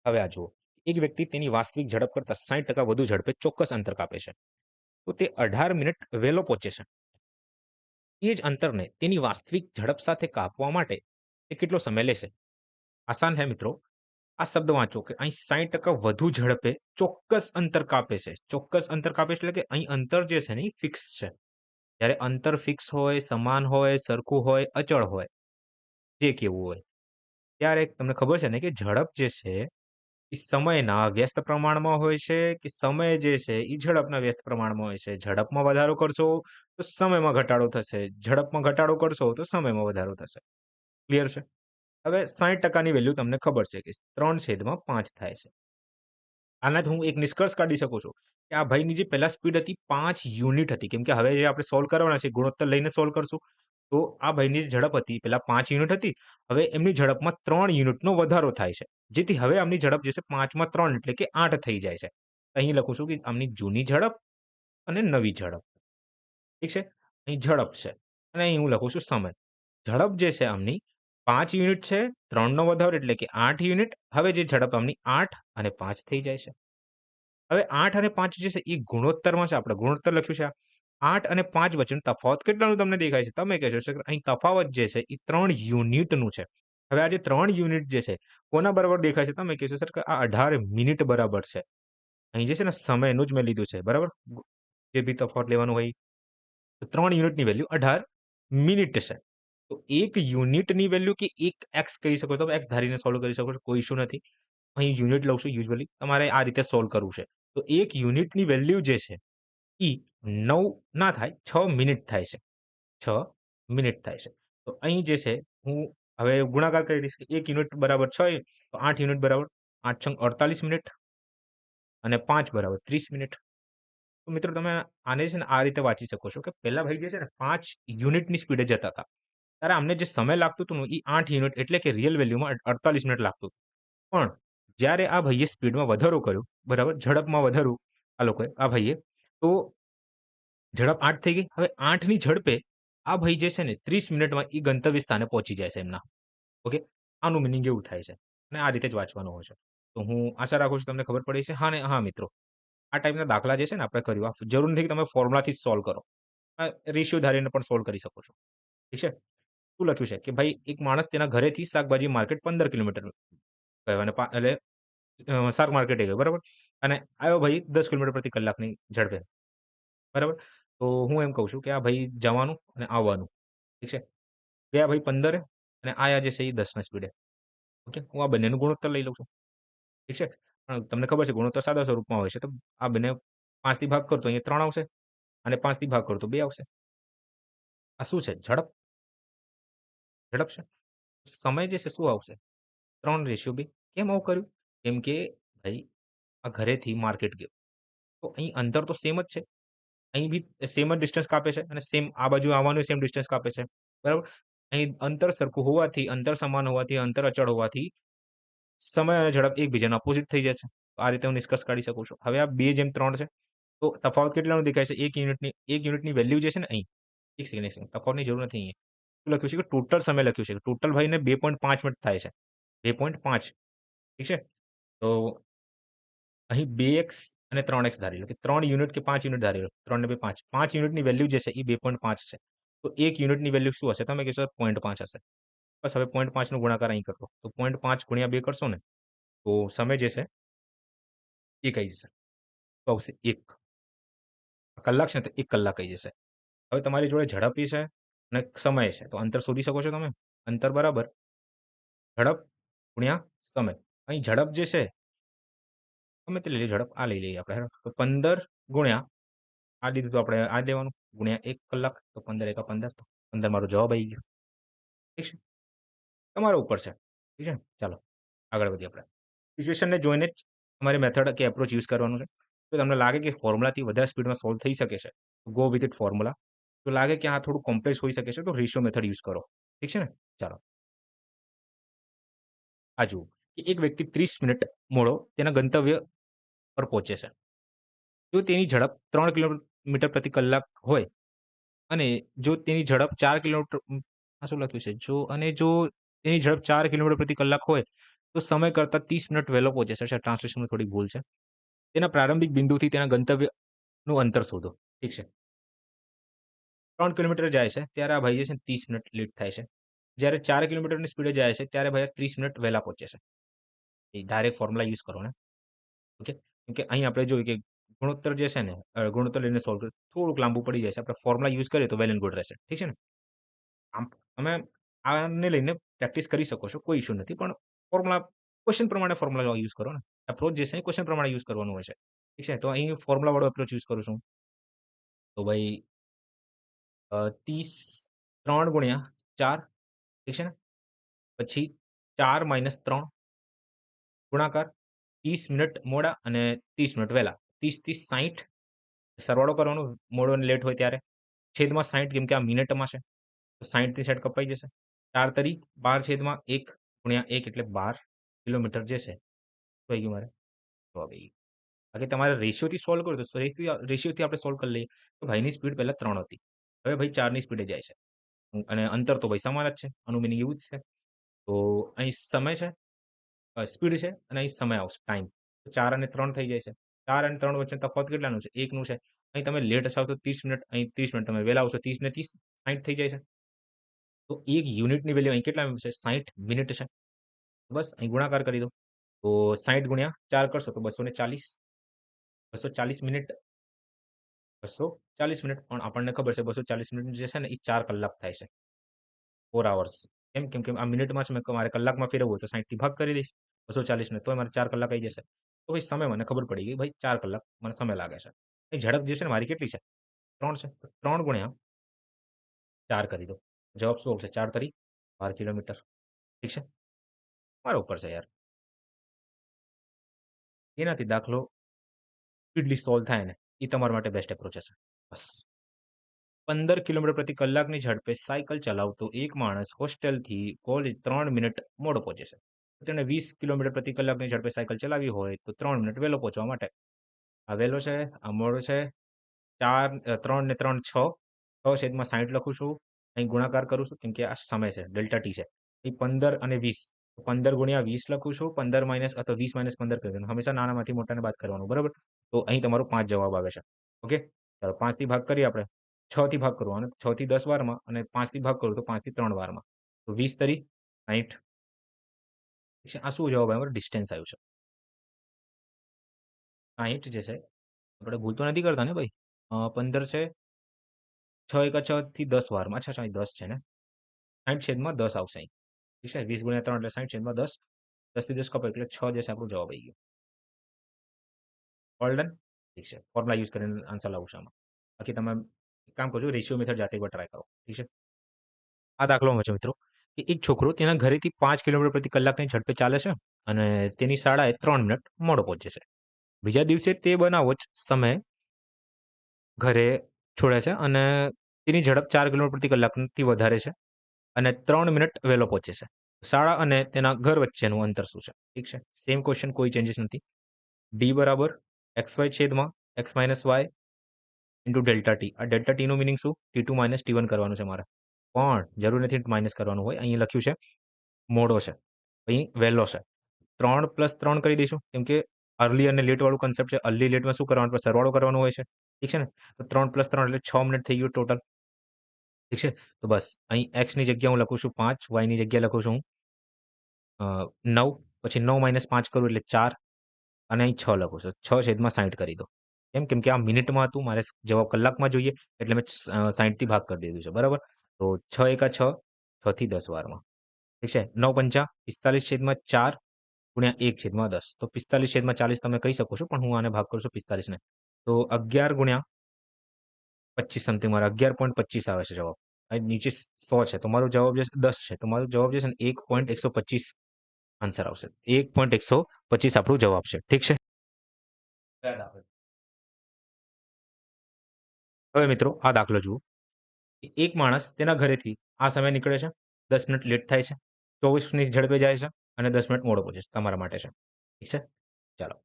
હવે આ જુઓ. એક વ્યક્તિ તેની વાસ્તવિક ઝડપ કરતાં 60% વધુ ઝડપે ચોક્કસ અંતર કાપે છે. તો તે 18 મિનિટ વહેલો પહોંચે છે. એ જ અંતરને તેની વાસ્તવિક ઝડપ સાથે કાપવા માટે તે કેટલો સમય લેશે? આસાન હે મિત્રો. આ શબ્દ વાંચો કે અહીં 60% વધુ ઝડપે ચોક્કસ અંતર કાપે છે. ચોક્કસ અંતર કાપે છે એટલે કે અહીં અંતર જે છે ને એ ફિક્સ છે. જ્યારે અંતર ફિક્સ હોય, સમાન હોય, સરખું હોય, અચળ હોય, જે કેવું હોય, ત્યારે તમને ખબર છે ને કે ઝડપ જે છે એ સમયના વ્યસ્ત પ્રમાણમાં હોય છે કે સમય જે છે એ ઝડપના વ્યસ્ત પ્રમાણમાં હોય છે. ઝડપમાં વધારો કરશો તો સમયમાં ઘટાડો થશે. ઝડપમાં ઘટાડો કરશો તો સમયમાં વધારો થશે. ક્લિયર છે? હવે 60%ની વેલ્યુ તમને ખબર છે કે 3/5 થાય છે. આનાથી હું એક નિષ્કર્ષ કાઢી શકું છું કે આ ભાઈની જે પહેલા સ્પીડ હતી 5 યુનિટ હતી. કેમ કે હવે જે આપણે સોલ્વ કરવાના છે ગુણોત્તર લઈને સોલ્વ કરશું. તો આ ભાઈની જે ઝડપ હતી પહેલા 5 યુનિટ હતી. હવે એમની ઝડપમાં 3 યુનિટનો વધારો થાય છે. જેથી હવે આમની ઝડપ જે છે 5 માં 3 એટલે કે 8 થઈ જાય છે. અહીં લખું છું કે આમની જૂની ઝડપ અને નવી ઝડપ. ઠીક છે? અહીં ઝડપ છે અને અહીં હું લખું છું સમય. ઝડપ જે છે આમની 5 યુનિટ છે, 3 નો વધારો એટલે કે 8 યુનિટ. હવે જે ઝડપ આમની 8 અને 5 થઈ જાય છે. હવે 8 અને 5 જે છે એ ગુણોત્તરમાં છે. આપણે ગુણોત્તર લખ્યું છે. 8 અને 5 વચ્ચેનો તફાવત કેટલાનું તમને દેખાય છે? તમે કહેશો કે અહીં તફાવત જે છે એ 3 યુનિટનું છે. હવે આ જે 3 યુનિટ જે છે કોના બરાબર દેખાય છે? તમે કહેશો સર કે આ 18 મિનિટ બરાબર છે. અહીં જે છે ને સમયનું જ મેં લીધું છે, બરાબર? જે બી તફાવત લેવાનું હોય. તો 3 યુનિટની વેલ્યુ 18 મિનિટ છે. તો 1 યુનિટની વેલ્યુ કે 1 એક્સ કહી શકો, તમે એક્સ ધારીને સોલ્વ કરી શકો છો, કોઈ ઇશ્યુ નથી. અહીં યુનિટ લઉં છું યુઝ્યુઅલી. તમારે આ રીતે સોલ્વ કરવું છે. તો 1 યુનિટની વેલ્યુ જે છે ઈ 9 ના થાય, 6 મિનિટ થાય છે. 6 મિનિટ થાય છે. તો અહીં જે છે હું હવે ગુણાકાર કરી દઈશ કે 1 યુનિટ બરાબર 6, તો 8 યુનિટ બરાબર 8 છંગ 48 મિનિટ અને 5 બરાબર 30 મિનિટ. તો મિત્રો તમે આને છે ને આ રીતે વાંચી શકો છો કે પહેલા ભાઈ જે છે ને 5 યુનિટની સ્પીડે જતા હતા. ત્યારે અમને જે સમય લાગતું હતું ને એ 8 યુનિટ એટલે કે રિયલ વેલ્યુમાં 48 મિનિટ લાગતું. પણ જ્યારે આ ભાઈએ સ્પીડમાં વધારો કર્યો, બરાબર? ઝડપમાં વધારો આ લોકોએ, આ ભાઈએ, તો ઝડપ 8 થઈ ગઈ. હવે 8 ની ઝડપે આ ભાઈ જે છે ને 30 મિનિટમાં એ ગંતવ્ય સ્થાને પહોંચી જાય છે એમના. ઓકે? આનું મીનિંગ એવું થાય છે. અને આ રીતે જ વાંચવાનું હોય છે. તો હું આશા રાખું છું તમને ખબર પડી છે. હા ને હા મિત્રો. આ ટાઈપના દાખલા જે છે ને આપણે કર્યું. આ જરૂર નથી કે તમે ફોર્મ્યુલાથી જ સોલ્વ કરો. આ રેશિયો ધારીને પણ સોલ્વ કરી શકો છો. ઠીક છે? શું લખ્યું છે કે ભાઈ એક માણસ તેના ઘરેથી શાકભાજી માર્કેટ 15 કિલોમીટર ગયો અને એટલે શાક માર્કેટે ગયો, બરાબર? અને આવ્યો ભાઈ 10 કિલોમીટર પ્રતિ કલાકની ઝડપે, બરાબર? તો હું એમ કહું છું કે આ ભાઈ જવાનું અને આવવાનું, ઠીક છે? ગયા ભાઈ 15 અને આયા જે છે એ 10 ના સ્પીડે. ઓકે? હું આ બંનેનું ગુણોત્તર લઈ લઉં છું. ઠીક છે? પણ તમને ખબર છે ગુણોત્તર સાદા સ્વરૂપમાં હોય છે. તો આ બંને 5 થી ભાગ કરો તો અહીંયા 3 આવશે અને 5 થી ભાગ કરો તો 2 આવશે. આ શું છે? ઝડપ. ઝડપ છે. સમય જે છે શું આવશે? 3:2. કેમ આવું કર્યું? કેમ કે ભાઈ આ ઘરેથી માર્કેટ ગયો. તો અહીં અંતર તો સેમ જ છે. અહીં બી સેમ જ ડિસ્ટન્સ કાપે છે અને સેમ આ બાજુ આવવાનું સેમ ડિસ્ટન્સ કાપે છે. બરાબર? અહીં અંતર સરખું હોવાથી, અંતર સમાન હોવાથી, અંતર અચળ હોવાથી સમય અને ઝડપ એકબીજાના અપોઝિટ થઈ જાય છે. તો આ રીતે હું નિષ્કર્ષ કાઢી શકું છું. હવે આ 2:3 છે. તો તફાવત કેટલાનો દેખાય છે? 1 યુનિટની વેલ્યુ જે છે ને અહીં, 1 સેકન્ડ, 1 સેકન્ડ. તફાવતની જરૂર નથી અહીંયા. શું લખ્યું છે કે ટોટલ સમય લખ્યું છે. ટોટલ ભાઈને 2.5 મિનિટ થાય છે. 2.5. ઠીક છે? તો અહીં 2x અને 3x ધારી લો કે 3 યુનિટ કે 5 યુનિટ ધારી લો. 3 ને 2 5. 5 યુનિટની વેલ્યુ જે છે એ 2.5 છે. તો 1 યુનિટની વેલ્યુ શું હશે? તમે કહેશો 0.5 હશે. બસ હવે 0.5 નો ગુણાકાર અહીં કરો. તો 0.5 ગુણ્યા 2 કરશો ને તો સમય જે છે એ કહી જશે. તો આવશે 1 કલાક છે ને તો 1 કલાક કહી જશે. હવે તમારી જોડે ઝડપી છે અને સમય છે. તો અંતર શોધી શકો છો તમે. અંતર બરાબર ઝડપ ગુણ્યા સમય. અહીં ઝડપ જે છે ગમે તે લઈ લઈએ ઝડપ. આ લઈ લઈએ આપણે હેડો. તો 15 ગુણ્યા આ લીધું તો આપણે આ જ લેવાનું ગુણ્યા 1 કલાક. તો 15 એકા 15 તો 15 મારો જવાબ આવી ગયો. ઠીક છે? તમારા ઉપર છે. ઠીક છે? ચાલો આગળ વધીએ આપણે. સિચ્યુએશનને જોઈને જ તમારી મેથડ કે એપ્રોચ યુઝ કરવાનું છે. જો તમને લાગે કે ફોર્મ્યુલાથી વધારે સ્પીડમાં સોલ્વ થઈ શકે છે, ગો વિથ ઇટ ફોર્મ્યુલા. જો લાગે કે આ થોડું કોમ્પ્લેક્સ હોઈ શકે છે, તો રેશિયો મેથડ યુઝ કરો. ઠીક છે ને? ચાલો. આ જુઓ કે એક વ્યક્તિ 30 મિનિટ મોડો તેના ગંતવ્ય પર પહોંચે છે. જો તેની ઝડપ 3 કિલોમીટર પ્રતિ કલાક હોય અને જો તેની ઝડપ 4 કિલોમીટર આ શું લખ્યું છે? જો તેની ઝડપ 4 કિલોમીટર પ્રતિ કલાક હોય, તો સમય કરતાં 30 મિનિટ વહેલો પહોંચે છે. ટ્રાન્સલેશનમાં થોડી ભૂલ છે. તેના પ્રારંભિક બિંદુથી તેના ગંતવ્યનું અંતર શોધો. ઠીક છે. 3 કિલોમીટર જાય છે, ત્યારે આ ભાઈ જે છે ને 30 મિનિટ લેટ થાય છે. જ્યારે 4 કિલોમીટરની સ્પીડે જાય છે, ત્યારે ભાઈ 30 મિનિટ વહેલા પહોંચે છે. એ ડાયરેક્ટ ફોર્મ્યુલા યુઝ કરો ને. ઓકે. કેમ કે અહીં આપણે જોયું કે ગુણોત્તર જે છે ને ગુણોત્તર લઈને સોલ્વ કરીએ થોડુંક લાંબુ પડી જાય છે. આપણે ફોર્મ્યુલા યુઝ કરીએ તો વેલ એન્ડ ગુડ રહેશે. ઠીક છે ને? આમ તમે આને લઈને પ્રેક્ટિસ કરી શકો છો. કોઈ ઇશ્યુ નથી. પણ ફોર્મ્યુલા ક્વેશ્ચન પ્રમાણે ફોર્મ્યુલા યુઝ કરો ને. એપ્રોચ જે છે એ ક્વેશ્ચન પ્રમાણે યુઝ કરવાનું હોય છે. ઠીક છે? તો અહીં ફોર્મ્યુલા વાળો એપ્રોચ યુઝ કરું છું. તો ભાઈ 30 3 ગુણ્યા 4 ઠીક છે ને? પછી 4 - 3 ગુણાકાર 30 મિનિટ મોડા અને 30 મિનિટ વહેલા. 30 30 60 સરવાળો કરવાનો મોડો અને લેટ હોય ત્યારે. છેદમાં 60 કેમ કે આ મિનિટમાં છે. તો 60 થી 60 કપાઈ જશે. 4 તરી 12/1 ગુણ્યા 1 એટલે 12 કિલોમીટર જે છે. શું આવી ગયું મારે? જવાબ આવી ગયો. બાકી તમારે રેશિયોથી સોલ્વ કરવું તો રેશિયોથી આપણે સોલ્વ કરી લઈએ. તો ભાઈની સ્પીડ પહેલા 3 હતી. હવે ભાઈ 4 ની સ્પીડે જાય છે. અને અંતર તો ભાઈ સમાન જ છે. આનું મિનિંગ એવું જ છે. તો અહીં સમય છે, સ્પીડ છે અને અહીં સમય આવશે ટાઈમ. તો 4 અને 3 થઈ જાય છે. 4 અને 3 વચ્ચેનો તફાવત કેટલાનું છે? 1 નું છે. અહીં તમે લેટ હસાવ તો 30 મિનિટ, અહીં 30 મિનિટ તમે વહેલા આવશો 30 ને 30 60 થઈ જાય છે. તો 1 યુનિટની વેલ્યુ અહીં કેટલા છે? 60 મિનિટ છે. બસ અહીં ગુણાકાર કરી દો. તો 60 ગુણ્યા 4 કરશો તો 240. 240 મિનિટ 240 મિનિટ પણ આપણને ખબર છે 240 મિનિટ જે છે ને એ 4 કલાક થાય છે. 4 અવર્સ. કેમ કે આ મિનિટમાં છે મારે કલાકમાં ફેરવવું હોય તો 60 થી ભાગ કરી દઈશ. 240 ને તોય મારે 4 કલાક આવી જશે. તો ભાઈ સમય મને ખબર પડી ગઈ ભાઈ 4 કલાક મને સમય લાગે છે. એ ઝડપ જે છે ને મારી કેટલી છે? 3 છે. 3 ગુણ્યા 4 કરી દો. જવાબ શું આવશે? 4 તરી 12 કિલોમીટર. ઠીક છે? મારા ઉપર છે યાર. એનાથી દાખલો સ્પીડલી સોલ્વ થાય ને એ તમારા માટે બેસ્ટ એપ્રોચ હશે. બસ. 15 કિલોમીટર પ્રતિ કલાકની ઝડપે સાયકલ ચલાવતો એક માણસ હોસ્ટેલથી કોલેજ 3 મિનિટ મોડો પહોંચે છે. તેણે 20 કિલોમીટર પ્રતિ કલાકની ઝડપે સાયકલ ચલાવી હોય તો 3 મિનિટ વહેલો પહોંચવા માટે. આ વહેલો છે, આ મોડો છે. 3 ને 3 6. 6/60 લખું છું. અહીં ગુણાકાર કરું છું કેમ કે આ સમય છે ડેલ્ટા ટી છે. એ 15 અને 20 15 ગુણ્યા 20 લખું છું. 15 માઇનસ અથવા 20 માઇનસ 15 કરી દેવાનું. હંમેશા નાનામાંથી મોટાને બાદ કરવાનું, બરાબર? તો અહીં તમારો 5 જવાબ આવે છે. ઓકે? ચાલો 5 થી ભાગ કરીએ આપણે. 6 થી ભાગ કરો અને 6 થી 10 વારમાં અને 5 થી ભાગ કરું તો 5 થી 3 વારમાં. તો 20 તરી 60. ઠીક છે? આ શું જવાબ આવ્યો? ડિસ્ટન્સ આવ્યું છે. 60 જે છે આપણે ભૂલ તો નથી કરતા ને ભાઈ? 15 છે 6 એકા 6 થી 10 વારમાં. અચ્છા, અહીં 10 છે ને? 60 છેદમાં 10 આવશે અહીં. ઠીક છે? 20 ગુણ્યા 3 એટલે 60 છેદમાં 10. 10 થી 10 કપાય એટલે 6 જે છે આપણો જવાબ આવી ગયો. All done? ઠીક છે. ફોર્મ્યુલા યુઝ કરીને આન્સર લાવું છું આમાં. બાકી તમે એક કામ કરજો, રેશિયો મેથડ જાતે એકવાર ટ્રાય કરો. ઠીક છે? આ દાખલામાં છે મિત્રો કે એક છોકરો તેના ઘરેથી 5 કિલોમીટર પ્રતિ કલાકની ઝડપે ચાલે છે અને તેની શાળાએ 3 મિનિટ મોડો પહોંચે છે. બીજા દિવસે તે બનાવો જ સમય ઘરે છોડે છે અને તેની ઝડપ 4 કિલોમીટર પ્રતિ કલાકથી વધારે છે અને 3 મિનિટ વહેલો પહોંચે છે. શાળા અને તેના ઘર વચ્ચેનું અંતર શું છે? ઠીક છે? સેમ ક્વેશ્ચન, કોઈ ચેન્જીસ નથી. ડી બરાબર એક્સ વાય છેદમાં X minus Y into delta T. આ ડેલ્ટા ટીનું મિનિંગ શું? T2 માઇનસ T1 કરવાનું છે મારે. પણ જરૂર નથી માઇનસ કરવાનું હોય. અહીં લખ્યું છે મોડો છે, અહીં વહેલો છે. 3 પ્લસ 3 કરી દઈશું કેમ કે અર્લી અને લેટ વાળું કન્સેપ્ટ છે. અર્લી લેટમાં શું કરવાનું? આપણે સરવાળો કરવાનો હોય છે. ઠીક છે ને? તો 3 પ્લસ 3 એટલે 6 મિનિટ થઈ ગયું ટોટલ. ઠીક છે? તો બસ અહીં એક્સની જગ્યા હું લખું છું 5, વાયની જગ્યા લખું છું હું 9, પછી 9 માઇનસ 5 કરું એટલે 4 અને અહીં 6 લખું છું. 6 છેદમાં 60 કરી દો. કેમ કે આ મિનિટમાં હતું, મારે જવાબ કલાકમાં જોઈએ એટલે મેં 60 થી ભાગ કરી દીધું છે, બરાબર? તો 6 એકા 6, 6 થી 10 વારમાં. ઠીક છે? 9 પંચા 45 છેદમાં 4 ગુણ્યા 1 છેદમાં 10. તો 45 છેદમાં 40 તમે કહી શકો છો, પણ હું આને ભાગ કરું છું 45 ને. તો 11 ગુણ્યા 25 સમથિંગ મારા 11.25 આવે છે જવાબ. અહીં નીચે 100 છે તો મારો જવાબ જે છે 10 છે. તો મારો જવાબ જે છે ને 1.125 આન્સર આવશે. 1.125 આપણો જવાબ છે. ઠીક છે? હવે મિત્રો આ દાખલો જુઓ. એક માણસ તેના ઘરેથી આ સમય નીકળે છે, 10 મિનિટ લેટ થાય છે, 24ની ઝડપે જાય છે અને 10 મિનિટ મોડો પહોંચે છે. તમારા માટે છે. ઠીક છે? ચાલો.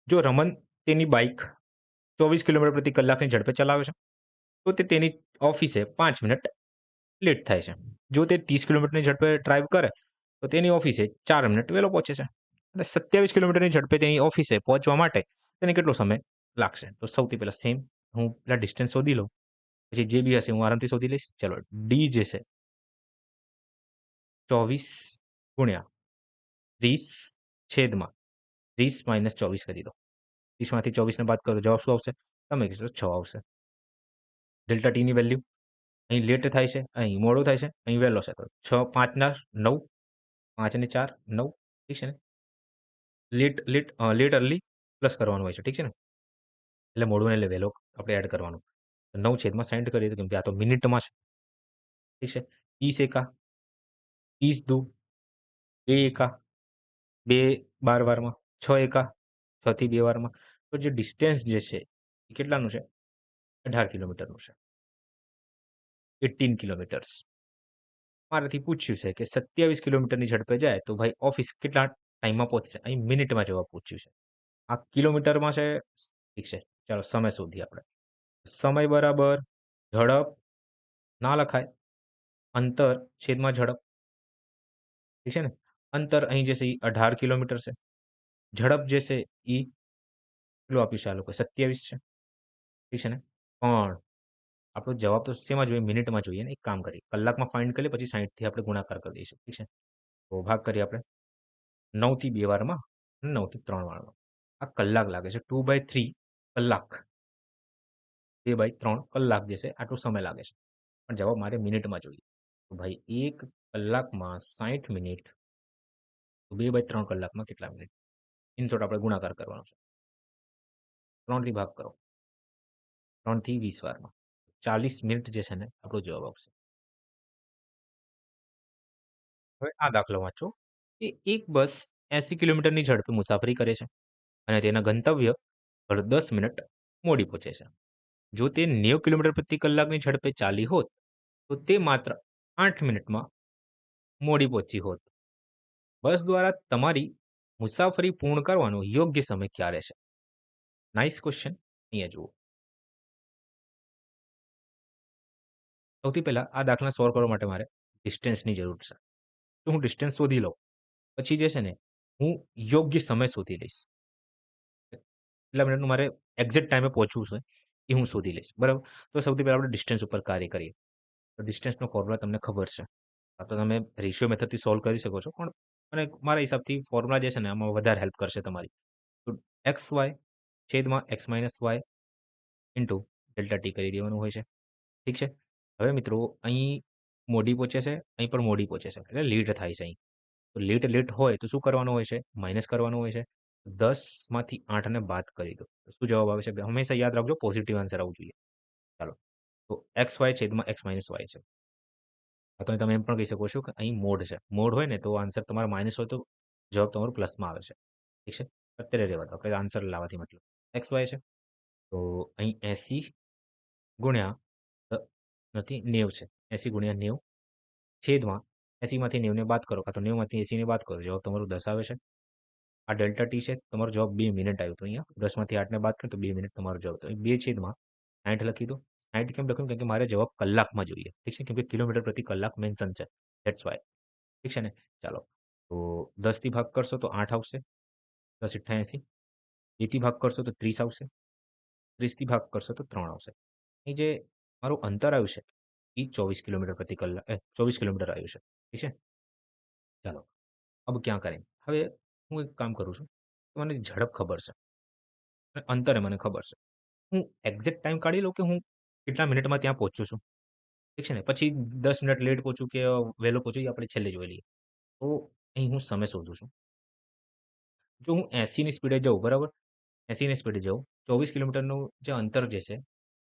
જો રમન તેની બાઈક 24 કિલોમીટર પ્રતિ કલાકની ઝડપે ચલાવે છે, તો તે તેની ઓફિસે 5 મિનિટ લેટ થાય છે. જો તે 30 કિલોમીટરની ઝડપે ડ્રાઈવ કરે, તો તેની ઓફિસે 4 મિનિટ વહેલો પહોંચે છે. અને 27 કિલોમીટરની ઝડપે તેની ઓફિસે પહોંચવા માટે તેને કેટલો સમય લાગશે? તો સૌથી પહેલા સેમ હું પેલા ડિસ્ટન્સ શોધી લઉં. પછી જે બી હશે હું આરામથી શોધી લઈશ. ચલો ડી જે છે 24 ગુણ્યા 30 છેદમાં 30 માઇનસ 24 કરી દો. 30 માંથી 24 ને બાદ કરો, જવાબ શું આવશે? તમે કહેશો 6 આવશે. ડેલ્ટા ટીની વેલ્યુ અહીં લેટ થાય છે, અહીં મોડો થાય છે, અહીં વહેલો છે. તો 6 5 ના 9, 5 ને 4 9. ઠીક છે ને? લેટ અર્લી પ્લસ કરવાનું હોય છે. ઠીક છે ને? એટલે મોડું ને એટલે વહેલો આપણે એડ કરવાનું. 9 છેદમાં 60 કરીએ તો કેમ કે આ તો મિનિટમાં છે. ઠીક છે? 30 એકા 30 દુ 2 એકા 2 12 વારમાં, 6 એકા 6 થી 2 વારમાં. તો જે ડિસ્ટન્સ જે છે એ કેટલાનું છે? 18 કિલોમીટરનું છે. 18 કિલોમીટર્સ. મારાથી પૂછ્યું છે કે 27 કિલોમીટરની ઝડપે જાય તો ભાઈ ઓફિસ કેટલા ટાઈમમાં પહોંચશે? અહીં મિનિટમાં જવાબ પૂછ્યું છે. આ કિલોમીટરમાં છે. ઠીક છે. ચાલો સમય શોધીએ આપણે. સમય બરાબર ઝડપ ના લખાય, અંતર છેદમાં ઝડપ. ઠીક છે ને? અંતર અહીં જે છે એ 18 કિલોમીટર છે. ઝડપ જે છે એ કેટલું આપ્યું છે આ લોકો? 27 છે. ઠીક છે ને? પણ આપણો જવાબ તો શેમાં જોઈએ? મિનિટમાં જોઈએ ને. એક કામ કરીએ, કલાકમાં ફાઇન્ડ કરીએ, પછી 60 થી આપણે ગુણાકાર કરી દઈશું. ઠીક છે? તો ભાગ કરીએ આપણે 9 થી 2 વારમાં અને 9 થી 3 વારમાં. આ કલાક લાગે છે. 2/3 કલાક. 2/3 કલાક જે છે આટલો સમય લાગે છે. પણ જવાબ મારે મિનિટમાં જોઈએ. તો ભાઈ 1 કલાકમાં 60 મિનિટ, તો 2/3 કલાકમાં કેટલા મિનિટ? ઇન શોર્ટ આપણે ગુણાકાર કરવાનો છે. 3 થી ભાગ કરો. 3 થી 20 વારમાં. 40 મિનિટ જે છે ને આપણો જવાબ આવશે. હવે આ દાખલો વાંચો કે એક બસ 80 કિલોમીટરની ઝડપે મુસાફરી કરે છે અને તેના ગંતવ્ય પર 10 મિનિટ મોડી પહોંચે છે. જો તે 90 કિલોમીટર પ્રતિ કલાકની ઝડપે ચાલી હોત, તો તે માત્ર 8 મિનિટમાં મોડી પહોંચી હોત. બસ દ્વારા તમારી મુસાફરી પૂર્ણ કરવાનો યોગ્ય સમય ક્યારે છે? Nice question. અહીંયા જુઓ. સૌથી પહેલા આ દાખલા સોલ્વ કરવા માટે મારે ડિસ્ટન્સની જરૂર છે. તો હું ડિસ્ટન્સ શોધી લઉં. પછી જે છે ને, હું યોગ્ય સમય શોધી લઈશ. કેટલા મિનિટનું મારે એક્ઝેક્ટ ટાઈમે પહોંચવું છે, એ હું શોધી લઈશ. બરાબર? તો સૌથી પહેલા આપણે ડિસ્ટન્સ ઉપર કાર્ય કરીએ. તો ડિસ્ટન્સનો ફોર્મ્યુલા તમને ખબર છે. આ તો તમે રેશિયો મેથડથી સોલ્વ કરી શકો છો. પણ મને મારા હિસાબથી ફોર્મ્યુલા જે છે ને, આમાં વધારે હેલ્પ કરશે તમારી. તો એક્સ વાય છેદમાં X minus Y into delta T કરી દેવાનું હોય છે. ઠીક છે? હવે મિત્રો અહીં મોડી પહોંચે છે, અહીં પણ મોડી પહોંચે છે. એટલે લીટ થાય છે અહીં. તો લીટ લીટ હોય તો શું કરવાનું હોય છે? માઇનસ કરવાનું હોય છે. 10 માંથી 8ને બાદ કરી દો. તો શું જવાબ આવે છે? હંમેશા યાદ રાખજો પોઝિટિવ આન્સર આવવું જોઈએ. ચાલો. તો એક્સ વાય છેદમાં એક્સ માઇનસ વાય છે. અથવા તમે એમ પણ કહી શકો છો કે અહીં મોડ છે. મોડ હોય ને તો આન્સર તમારો માઇનસ હોય તો જવાબ તમારો પ્લસમાં આવે છે. ઠીક છે? અત્યારે રહેવા દો. આપણે આન્સર લાવવાથી મતલબ. એક્સ વાય છે. તો અહીં 80 ગુણ્યા નથી 90 છે. 80 ગુણ્યા 90 છેદમાં 80 માંથી 90 ને બાદ કરો કાં તો 90 માંથી 80 ને બાદ કરો. જવાબ તમારો 10 આવે છે. આ ડેલ્ટા ટી છે. તમારો જવાબ 2 મિનિટ આવ્યો. તો અહીંયા 10 માંથી 8 ને બાદ કરો તો 2 મિનિટ તમારો જવાબ. તો 2 છેદમાં 60 લખી દો. 60 કેમ લખ્યું? કેમ કે મારે જવાબ કલાકમાં જોઈએ. ઠીક છે? કેમ કે કિલોમીટર પ્રતિ કલાક મેન્શન છે. That's why. ઠીક છે ને? ચાલો. તો 10 થી ભાગ કરશો તો 8 આવશે. 10 × 88. 2 થી ભાગ કરશો તો 30 આવશે. 30 થી ભાગ કરશો તો 3 આવશે. અહીં જે મારું અંતર આવ્યું છે એ 24 કિલોમીટર પ્રતિ કલાક 24 કિલોમીટર આવ્યું છે. ઠીક છે? ચાલો. अब क्या करें? હવે હું એક કામ કરું છું. મને ઝડપ ખબર છે. અને અંતરે મને ખબર છે. હું એક્ઝેક્ટ ટાઈમ કાઢી લઉં કે હું કેટલા મિનિટમાં ત્યાં પહોંચું છું. ઠીક છે ને? પછી 10 મિનિટ લેટ પહોંચું કે વહેલો પહોંચું એ આપણે છેલ્લે જોઈ લઈએ. તો અહીં હું સમય શોધું છું. જો હું 80ની સ્પીડે જઉં બરાબર? 80ની સ્પીડે જઉં 24 કિલોમીટરનું જે અંતર જે છે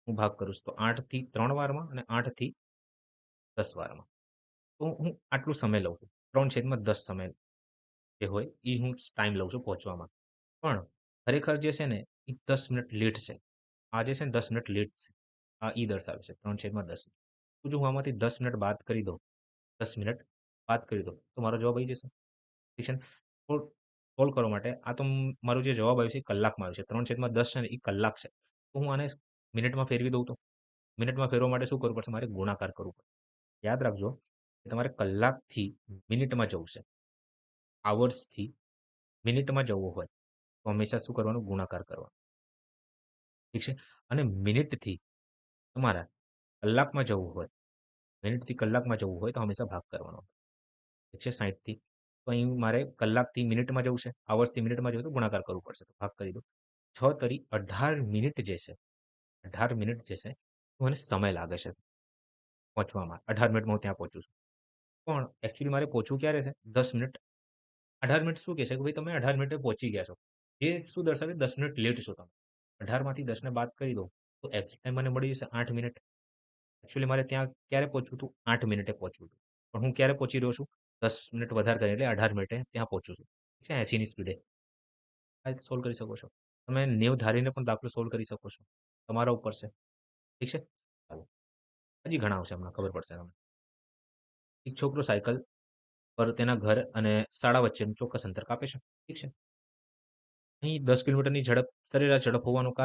હું ભાગ કરું છું. તો 8 થી 3 વારમાં અને 8 થી 10 વારમાં. તો હું આટલું સમય લઉં છું. 3/10 સમય જે હોય એ હું ટાઈમ લઉં છું પહોંચવામાં. પણ ખરેખર જે છે ને એ 10 મિનિટ લેટ છે. આ જે છે ને 10 મિનિટ લેટ છે. આ ઈ દર્શાવે છે 3/10. તો જો હું આમાંથી 10 મિનિટ બાદ કરી દઉં 10 મિનિટ બાદ કરી દઉં તો મારો જવાબ આવી જશે. ઠીક છે ને? તો સોલ્વ કરવા માટે આ તો મારો જે જવાબ આવ્યો છે એ કલાકમાં આવ્યો છે. 3/10 છે ને એ કલાક છે. તો હું આને મિનિટમાં ફેરવી દઉં તો? મિનિટમાં ફેરવવા માટે શું કરવું પડશે? મારે ગુણાકાર કરવું પડશે. યાદ રાખજો કે તમારે કલાકથી મિનિટમાં જવું છે. આવર્સથી મિનિટમાં જવું હોય તો હંમેશા શું કરવાનું? ગુણાકાર કરવાનો. ઠીક છે? અને મિનિટથી તમારા કલાકમાં જવું હોય, મિનિટથી કલાકમાં જવું હોય તો હંમેશા ભાગ કરવાનો. 160થી તો અહીં મારે કલાકથી મિનિટમાં જવું છે, આવર્સથી મિનિટમાં જવું તો ગુણાકાર કરવું પડશે. તો ભાગ કરી દો. 6 તરી 18 મિનિટ જે છે, 18 મિનિટ જે છે, તો મને સમય લાગે છે પહોંચવામાં. 18 મિનિટમાં હું ત્યાં પહોંચું છું. પણ એકચ્યુઅલી મારે પહોંચવું ક્યારે છે? 10 મિનિટ. 18 મિનિટ શું કહે છે કે ભાઈ તમે 18 મિનિટે પહોંચી ગયા છો. એ શું દર્શાવે? 10 મિનિટ લેટ છો તમે. 18માંથી 10ને બાદ કરી દો તો એક્ઝેક્ટ ટાઈમ મને મળી જશે 8 મિનિટ. એકચ્યુઅલી મારે ત્યાં ક્યારે પહોંચવું હતું? 8 મિનિટે પહોંચવું હતું. પણ હું ક્યારે પહોંચી રહ્યો છું? 10 મિનિટ વધારે કરીને એટલે 18 મિનિટે ત્યાં પહોંચું છું. ઠીક છે? 80ની સ્પીડે. આ રીતે સોલ્વ કરી શકો છો. તમે 90 ધારીને પણ દાખલો સોલ્વ કરી શકો છો. તમારા ઉપર છે. ઠીક છે? ચાલો. હજી ઘણા આવશે હમણાં ખબર પડશે તમને. એક છોકરો સાયકલ પર તેના ઘર અને શાળા વચ્ચેનું ચોક્કસ અંતર કાપે છે. ઠીક છે? અહીં 10 કિલોમીટરની ઝડપ સરેરાશ ઝડપ હોવાના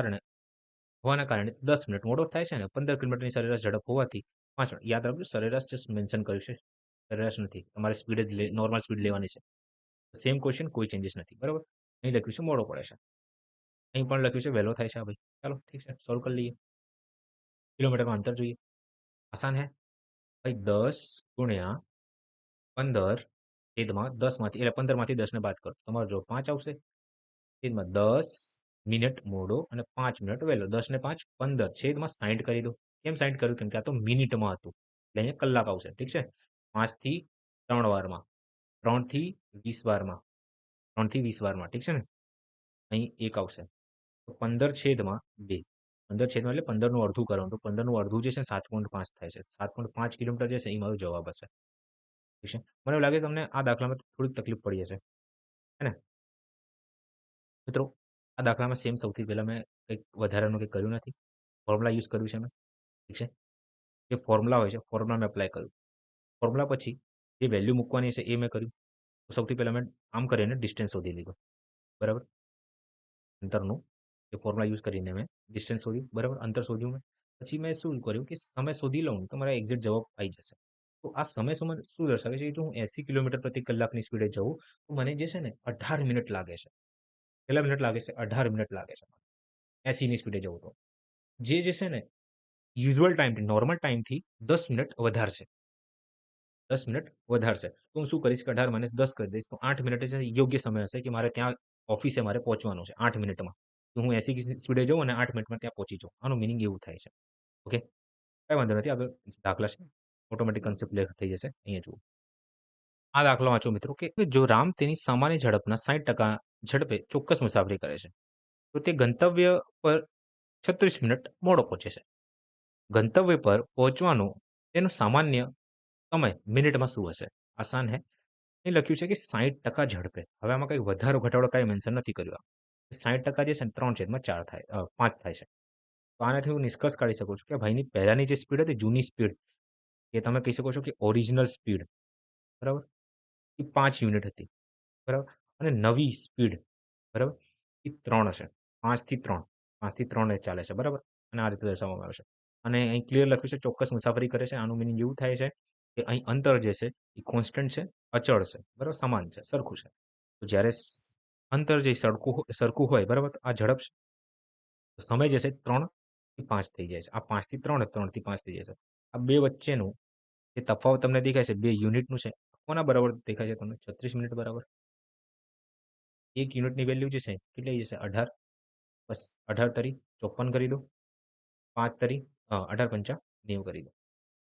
કારણે 10 મિનિટ મોડો થાય છે ને 15 કિલોમીટરની સરેરાશ ઝડપ હોવાથી 5 મિનિટ. યાદ રાખજો સરેરાશ જસ્ટ મેન્શન કર્યું છે. સરેરાશ નથી. તમારે સ્પીડ જ નોર્મલ સ્પીડ લેવાની છે. સેમ ક્વેશ્ચન કોઈ ચેન્જીસ નથી. બરાબર? અહીં લખ્યું છે મોડો પડે છે. અહીં પણ લખ્યું છે વહેલો થાય છે આ ભાઈ. ચાલો ઠીક છે સોલ્વ કરી લઈએ. કિલોમીટરમાં અંતર જોઈએ. આસાન હે? ભાઈ 10 ગુણ્યા 15 છેદમાં 10 માંથી એટલે 15 માંથી 10 ને બાદ કરો. તમારો જવાબ 5 આવશે. છેદમાં 10 મિનિટ મોડો અને 5 મિનિટ વહેલો. 10 ને 5 15 છેદમાં 60 કરી દો. કેમ 60 કર્યું? કેમ કે આ તો મિનિટમાં હતું. એટલે અહીંયા કલાક આવશે. ઠીક છે? 5 થી 3 વારમાં, 3 થી 20 વારમાં, 3 થી 20 વારમાં. ઠીક છે ને? અહીં 1 આવશે. તો 15 છેદમાં 2. 15 છેદમાં એટલે 15 નું અડધું કરવાનું. તો 15 નું અડધું જે છે 7.5 થાય છે. 7.5 કિલોમીટર જે છે એ મારો જવાબ હશે. ઠીક છે? મને એવું લાગે છે તમને આ દાખલામાં થોડીક તકલીફ પડી હશે. હે ને? મિત્રો આ દાખલામાં સેમ સૌથી પહેલા મેં કંઈક વધારાનું કંઈ કર્યું નથી. ફોર્મ્યુલા યુઝ કર્યું છે મેં. ઠીક છે? જે ફોર્મ્યુલા હોય છે, ફોર્મ્યુલા મેં એપ્લાય કર્યું. ફોર્મ્યુલા પછી જે વેલ્યુ મૂકવાની છે એ મેં કર્યું. તો સૌથી પહેલા મેં આમ કરીને ડિસ્ટન્સ શોધી લીધો. બરાબર? અંતરનું એ ફોર્મ્યુલા યુઝ કરીને મેં ડિસ્ટન્સ શોધ્યું. બરાબર? અંતર શોધ્યું મેં. પછી મેં શું કર્યું કે સમય શોધી લઉં તો મારા એક્ઝેક્ટ જવાબ આવી જશે. તો આ સમય શું દર્શાવે છે કે જો હું 80 કિલોમીટર પ્રતિ કલાકની સ્પીડે જઉં, તો મને જે છે ને 18 મિનિટ લાગે છે. કેટલા મિનિટ લાગે છે? 18 મિનિટ લાગે છે. 80 ની સ્પીડે જવું તો. જે છે ને યુઝ્યુઅલ ટાઈમથી, નોર્મલ ટાઈમથી 10 મિનિટ વધારશે. 10 મિનિટ વધારશે. તો હું શું કરીશ કે 18 - 10 કરી દઈશ. તો 8 મિનિટ છે યોગ્ય સમય હશે કે મારે ત્યાં ઓફિસે મારે પહોંચવાનું છે 8 મિનિટમાં. તો હું 80 ની સ્પીડે જઉં અને 8 મિનિટમાં ત્યાં પહોંચી જાઉં. આનું મીનિંગ એવું થાય છે. ઓકે. કઈ વાંધો નથી. આગળ દાખલા છે. ઓટોમેટિક કન્સેપ્ટ ક્લિયર થઈ જશે. અહીંયા જુઓ. આ દાખલો વાંચો મિત્રો કે જો રામ તેની સામાન્ય ઝડપના 60% ઝડપે ચોક્કસ મુસાફરી કરે છે, તો તે ગંતવ્ય પર 36 મિનિટ મોડો પહોંચે છે. ગંતવ્ય પર પહોંચવાનો તેનો સામાન્ય સમય મિનિટમાં શું હશે? આસાન હે. અહીં લખ્યું છે કે 60% ઝડપે. હવે આમાં કંઈ વધારો ઘટાડો કાંઈ મેન્શન નથી કર્યું. 60% જે છે ને 3/4 થાય 5 થાય છે. તો આનાથી હું નિષ્કર્ષ કાઢી શકું છું કે ભાઈની પહેલાની જે સ્પીડ હતી, જૂની સ્પીડ, એ તમે કહી શકો છો કે ઓરિજિનલ સ્પીડ, બરાબર? એ 5 યુનિટ હતી, બરાબર? અને નવી સ્પીડ, બરાબર? એ 3 હશે. 5 થી 3, 5 થી 3 એ ચાલે છે, બરાબર? અને આ રીતે દર્શાવવામાં આવે છે. અને અહીં ક્લિયર લખ્યું છે ચોક્કસ મુસાફરી કરે છે. આનું મીનિંગ એવું થાય છે કે અહીં અંતર જે છે એ કોન્સ્ટન્ટ છે, અચળ છે, બરાબર? સમાન છે, સરખું છે. તો જ્યારે અંતર જે સરખું હોય, બરાબર? તો આ ઝડપ છે. તો સમય જે છે 3 થી 5 થઈ જાય છે. આ 5 થી 3, 3 થી 5 થઈ જાય છે. આ બે વચ્ચેનું જે તફાવત તમને દેખાય છે 2 યુનિટનું છે. કોના બરાબર દેખાય છે તમને? 36 મિનિટ બરાબર. 1 યુનિટની વેલ્યુ જે છે કેટલી જશે? 18. બસ 18 તરી 54 કરી દો. 5 તરી 18 પંચા 90 કરી દો.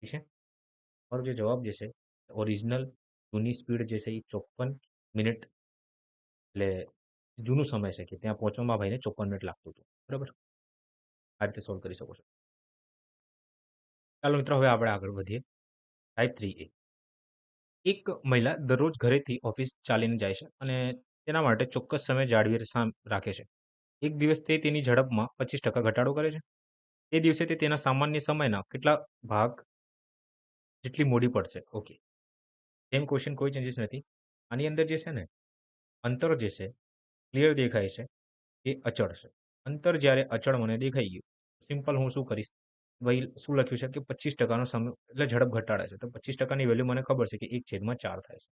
ઠીક છે? તમારો જે જવાબ જે છે ઓરિજિનલ જૂની સ્પીડ જે છે એ 54 મિનિટ, એટલે જૂનું સમય છે કે ત્યાં પહોંચવામાં ભાઈને 54 મિનિટ લાગતું હતું. બરાબર? આ રીતે સોલ્વ કરી શકો છો. ચાલો મિત્રો હવે આપણે આગળ વધીએ. Type 3A. એક મહિલા દરરોજ ઘરેથી ઓફિસ ચાલીને જાય છે અને તેના માટે ચોક્કસ સમય જાળવી રાખે છે. એક દિવસ તે તેની ઝડપમાં 25% ઘટાડો કરે છે. તે દિવસે તે તેના સામાન્ય સમયના કેટલા ભાગ જેટલી મોડી પડશે? ઓકે. સેમ ક્વેશ્ચન, કોઈ ચેન્જીસ નથી. આની અંદર જે છે ને અંતર જે છે ક્લિયર દેખાય છે એ અચળ છે. અંતર જ્યારે અચળ મને દેખાઈ ગયું, સિમ્પલ હું શું કરીશ? ભાઈ શું લખ્યું છે કે 25%નો સમય એટલે ઝડપ ઘટાડે છે. તો 25%ની વેલ્યુ મને ખબર છે કે 1/4 થાય છે.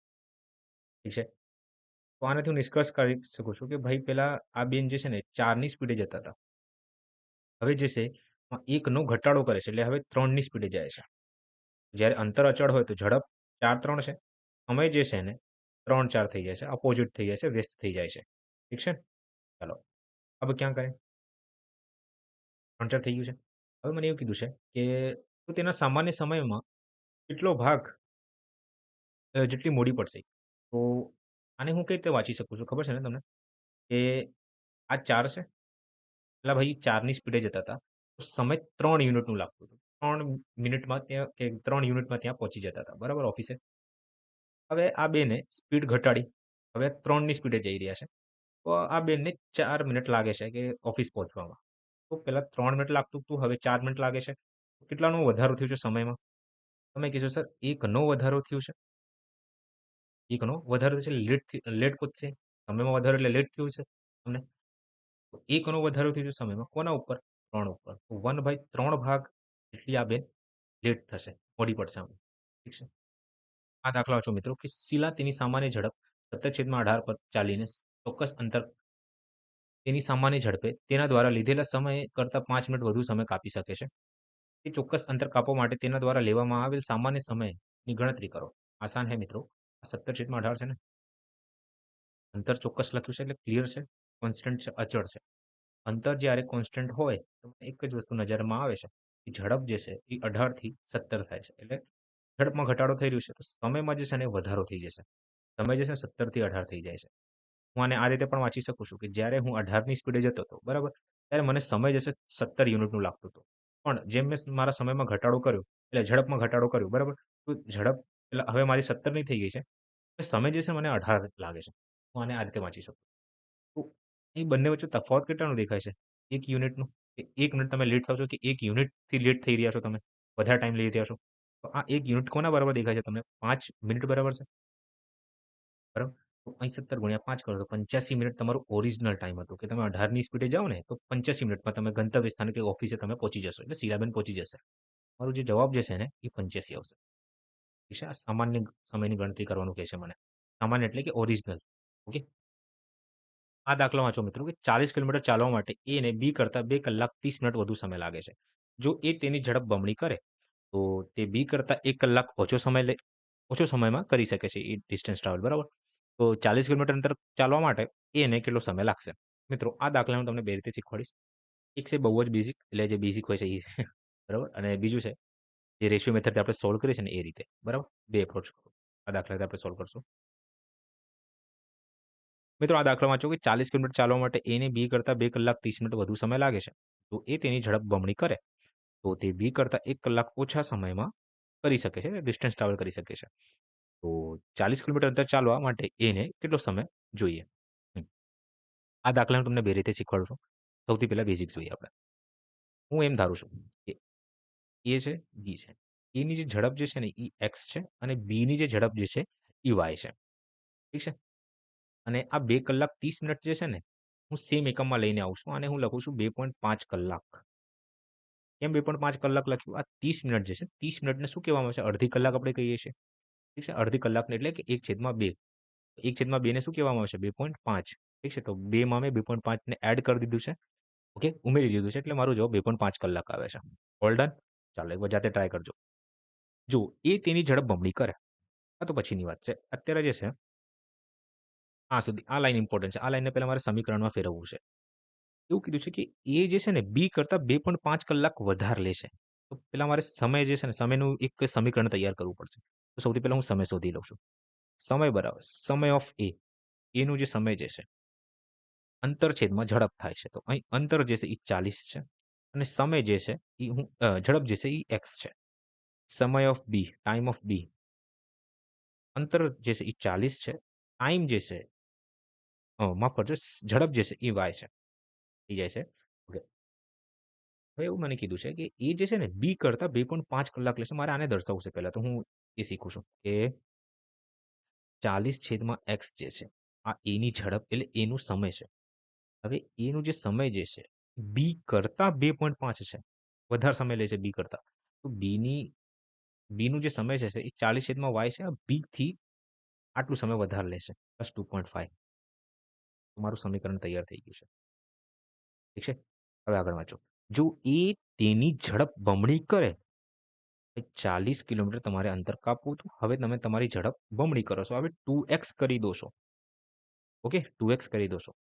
ઠીક છે? તો આનાથી હું નિષ્કર્ષ કાઢી શકું છું કે ભાઈ પેલા આ બેન જે છે ને 4ની સ્પીડે જતા હતા. હવે જે છે 1નો ઘટાડો કરે છે એટલે હવે 3ની સ્પીડે જાય છે. જ્યારે અંતર અચળ હોય તો ઝડપ 4-3 છે. સમય જે છે ને 3-4 થઈ જાય છે. અપોઝિટ થઈ જાય છે, વ્યસ્ત થઈ જાય છે. ઠીક છે? ચાલો. હવે ક્યાં કરે? 3-4 થઈ ગયું છે. હવે મને એવું કીધું છે કે તું તેના સામાન્ય સમયમાં કેટલો ભાગ જેટલી મોડી પડશે. તો આને હું કઈ રીતે વાંચી શકું છું ખબર છે ને તમને? કે આ 4 છે. પેલા ભાઈ 4ની સ્પીડે જતા હતા. તો સમય 3 યુનિટનું લાગતું હતું. 3 મિનિટમાં ત્યાં કે 3 યુનિટમાં ત્યાં પહોંચી જતા હતા. બરાબર ઓફિસે. હવે આ બેને સ્પીડ ઘટાડી. હવે 3ની સ્પીડે જઈ રહ્યા છે. તો આ બેનને 4 મિનિટ લાગે છે કે ઓફિસ પહોંચવામાં. તો પહેલા 3 મિનિટ લાગતું હતું, હવે 4 મિનિટ લાગે છે. કેટલાનો વધારો થયો છે સમયમાં? તમે કહેશો સર 1નો વધારો થયો છે. 1નો વધારો છે લેટ પહોંચશે. સમયમાં વધારો એટલે લેટ થયું છે તમને. તો 1નો વધારો થયો છે સમયમાં. કોના ઉપર? 3 ઉપર. તો 1/3 ભાગ જેટલી આ બેન લેટ થશે, મોડી પડશે આમ. ઠીક છે? આ દાખલા વાંચો મિત્રો કે શીલા તેની સામાન્ય ઝડપ 17/18 પર ચાલીને ચોક્કસ અંતર તેની સામાન્ય ઝડપે તેના દ્વારા લીધેલા સમય કરતાં 5 મિનિટ વધુ સમય કાપી શકે છે. તે ચોક્કસ અંતર કાપવા માટે તેના દ્વારા લેવામાં આવેલ સામાન્ય સમયની ગણતરી કરો. આસાન હે મિત્રો. આ 17/18 છે ને? અંતર ચોક્કસ લખ્યું છે એટલે ક્લિયર છે, કોન્સ્ટન્ટ છે, અચળ છે. અંતર જ્યારે કોન્સ્ટન્ટ હોય તો એક જ વસ્તુ નજરમાં આવે છે કે ઝડપ જે છે એ 18 થી 17 થાય છે. એટલે ઝડપમાં ઘટાડો થઈ રહ્યો છે તો સમયમાં જે છે ને એ વધારો થઈ જશે. સમય જે છે 17 થી 18 થઈ જાય છે. હું આને આ રીતે પણ વાંચી શકું છું કે જ્યારે હું 18ની સ્પીડે જતો હતો, બરાબર? ત્યારે મને સમય જે છે 17 યુનિટનું લાગતું હતું. પણ જેમ મેં મારા સમયમાં ઘટાડો કર્યો, એટલે ઝડપમાં ઘટાડો કર્યો, બરાબર? તો ઝડપ એટલે હવે મારી 17ની થઈ ગઈ છે. સમય જે છે મને 18 લાગે છે. હું આને આ રીતે વાંચી શકું. તો એ બંને વચ્ચે તફાવત કેટલાનો દેખાય છે? 1 યુનિટનું. કે 1 મિનિટ તમે લેટ થાવ છો કે 1 યુનિટથી લેટ થઈ રહ્યા છો તમે? વધારે ટાઈમ લઈ રહ્યા છો. તો આ 1 યુનિટ કોના બરાબર દેખાય છે તમને? 5 મિનિટ બરાબર છે. બરાબર? તો અહીં 17 ગુણ્યા 5 કરો તો 85 મિનિટ તમારું ઓરિજિનલ ટાઈમ હતું કે તમે 18ની સ્પીડે જાઓ ને તો 85 મિનિટમાં તમે ગંતવ્ય સ્થાને કે ઓફિસે તમે પહોંચી જશો. એટલે શીલાબેન પહોંચી જશે. મારો જે જવાબ જે છે ને એ 85 આવશે. ઠીક છે? આ સામાન્ય સમયની ગણતરી કરવાનું કહે છે મને. સામાન્ય એટલે કે ઓરિજિનલ. ઓકે? આ દાખલો વાંચો મિત્રો કે 40 કિલોમીટર ચાલવા માટે એ ને બી કરતાં 2 કલાક 30 મિનિટ વધુ સમય લાગે છે. જો એ તેની ઝડપ બમણી કરે, તો તે બી કરતાં 1 કલાક ઓછો સમયમાં કરી શકે છે એ ડિસ્ટન્સ ટ્રાવેલ, બરાબર? તો 40 કિલોમીટર અંતર ચાલવા માટે એને કેટલો સમય લાગશે? મિત્રો આ દાખલા હું તમને 2 રીતે શીખવાડીશ. એક છે બહુ જ બેઝિક, એટલે જે બેઝિક હોય છે એ બરાબર? અને બીજું છે જે રેશિયો મેથડથી આપણે સોલ્વ કરીએ છીએ ને એ રીતે, બરાબર? 2 એપ્રોચ આ દાખલાથી આપણે સોલ્વ કરશું. મિત્રો આ દાખલો વાંચો કે 40 કિલોમીટર ચાલવા માટે એને બી કરતાં 2 કલાક 30 મિનિટ વધુ સમય લાગે છે. તો એ તેની ઝડપ બમણી કરે, તો તે બી કરતાં 1 કલાક ઓછા સમયમાં કરી શકે છે, ડિસ્ટન્સ ટ્રાવેલ કરી શકે છે. તો 40 કિલોમીટર અંતર ચાલવા માટે એને કેટલો સમય જોઈએ? હમ. આ દાખલા હું તમને 2 રીતે શીખવાડું છું. સૌથી પહેલા બેઝિક જોઈએ આપણે. હું એમ ધારું છું કે એ છે, બી છે. એની જે ઝડપ જે છે ને એ એક્સ છે અને બીની જે ઝડપ જે છે એ વાય છે. ઠીક છે? અને આ 2 કલાક 30 મિનિટ જે છે ને, હું સેમ એકમમાં લઈને આવું છું અને હું લખું છું 2.5 કલાક. કેમ 2.5 કલાક લખ્યું? આ 30 મિનિટ જે છે, 30 મિનિટને શું કહેવામાં આવે છે? અડધી કલાક આપણે કહીએ છીએ. ઠીક છે? અડધી કલાકને એટલે કે 1/2. 1/2 ને શું કહેવામાં આવે છે? 2.5. ઠીક છે? તો 2 માં મેં 2.5 ને એડ કરી દીધું છે. ઓકે? ઉમેરી દીધું છે એટલે મારો જવાબ 2.5 કલાક આવે છે. All done? ચાલો એકવાર જાતે ટ્રાય કરજો. જો એ તેની ઝડપ બમણી કરે, આ તો પછીની વાત છે. અત્યારે જે છે, આ સુધી આ લાઈન ઇમ્પોર્ટન્ટ છે. આ લાઈનને પહેલા મારે સમીકરણમાં ફેરવવું છે. એવું કીધું છે કે એ જે છે ને બી કરતાં 2.5 કલાક વધારે લેશે. તો પેલા મારે સમય જે છે ને સમયનું એક સમીકરણ તૈયાર કરવું પડશે. તો સૌથી પહેલા હું સમય શોધી લઉં છું. સમય બરાબર સમય ઓફ એ, એનું જે સમય જે છે, અંતર છેદમાં ઝડપ થાય છે. તો અહીં અંતર જે છે એ 40 છે અને સમય જે છે એ ઝડપ જે છે એ એક્સ છે. સમય of B, time of B, અંતર જે છે એ 40 છે. ટાઈમ જે છે, માફ કરજો, ઝડપ જે છે એ વાય છે. થઈ જાય છે. ઓકે. હવે એવું મને કીધું છે કે એ જે છે ને બી કરતાં 2.5 કલાક લેશે. મારે આને દર્શાવવું છે પહેલા. તો હું એ શીખું છું કે 40/x જે છે, આ એની ઝડપ એટલે એનું સમય છે. હવે એનું જે સમય જે છે, બી કરતાં 2.5 છે. વધારે સમય લે છે બી કરતાં. તો બીનું જે સમય છે એ 40/y છે. બીથી આટલું સમય વધારે લેશે. +2.5. તો મારું સમીકરણ તૈયાર થઈ ગયું છે. ઠીક છે? હવે આગળ વાંચો. જો એ તેની ઝડપ બમણી કરે, 40 કિલોમીટર તમારે અંતર કાપવું હતું. હવે તમે તમારી ઝડપ બમણી કરો છો. હવે 2x કરી દો છો. ઓકે? 2x કરી દો છો.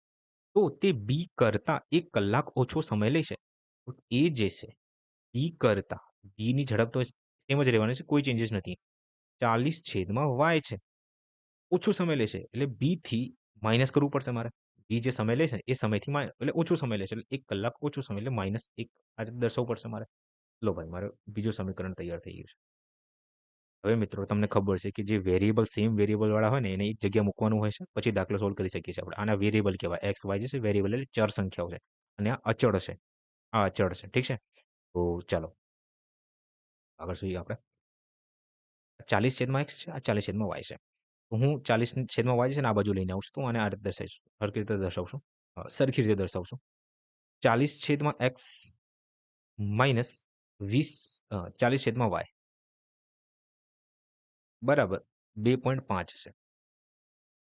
તો તે બી કરતાં 1 કલાક ઓછો સમય લેશે. તો એ જે છે, બી કરતાં બીની ઝડપ તો સેમ જ રહેવાની છે. કોઈ ચેન્જીસ નથી. 40/y છે. ઓછો સમય લેશે. એટલે બીથી માઇનસ કરવું પડશે મારે. બી જે સમય લેશે એ સમયથી એટલે ઓછો સમય લેશે. એટલે 1 કલાક ઓછો સમય એટલે -1 આ રીતે દર્શાવવું પડશે મારે. લો ભાઈ મારે બીજું સમીકરણ તૈયાર થઈ ગયું છે. હવે મિત્રો તમને ખબર છે કે જે વેરિયેબલ સેમ વેરિયેબલવાળા હોય ને એને એક જગ્યા મૂકવાનું હોય છે. પછી દાખલો સોલ્વ કરી શકીએ છીએ આપણે. આના વેરિયેબલ કહેવાય. એક્સ, વાય જે છે વેરિયેબલ એટલે ચર સંખ્યાઓ છે. અને આ અચળ છે. આ અચળ છે. ઠીક છે? તો ચાલો આગળ જોઈએ આપણે. 40/x છે, આ 40/y છે. તો હું 40/y છે ને આ બાજુ લઈને આવું છું. તો હું આને આ રીતે દર્શાવીશ. સરખી રીતે દર્શાવું છું. સરખી રીતે દર્શાવું છું. 40/x માઈનસ 20 40/y બરાબર 2.5 છે.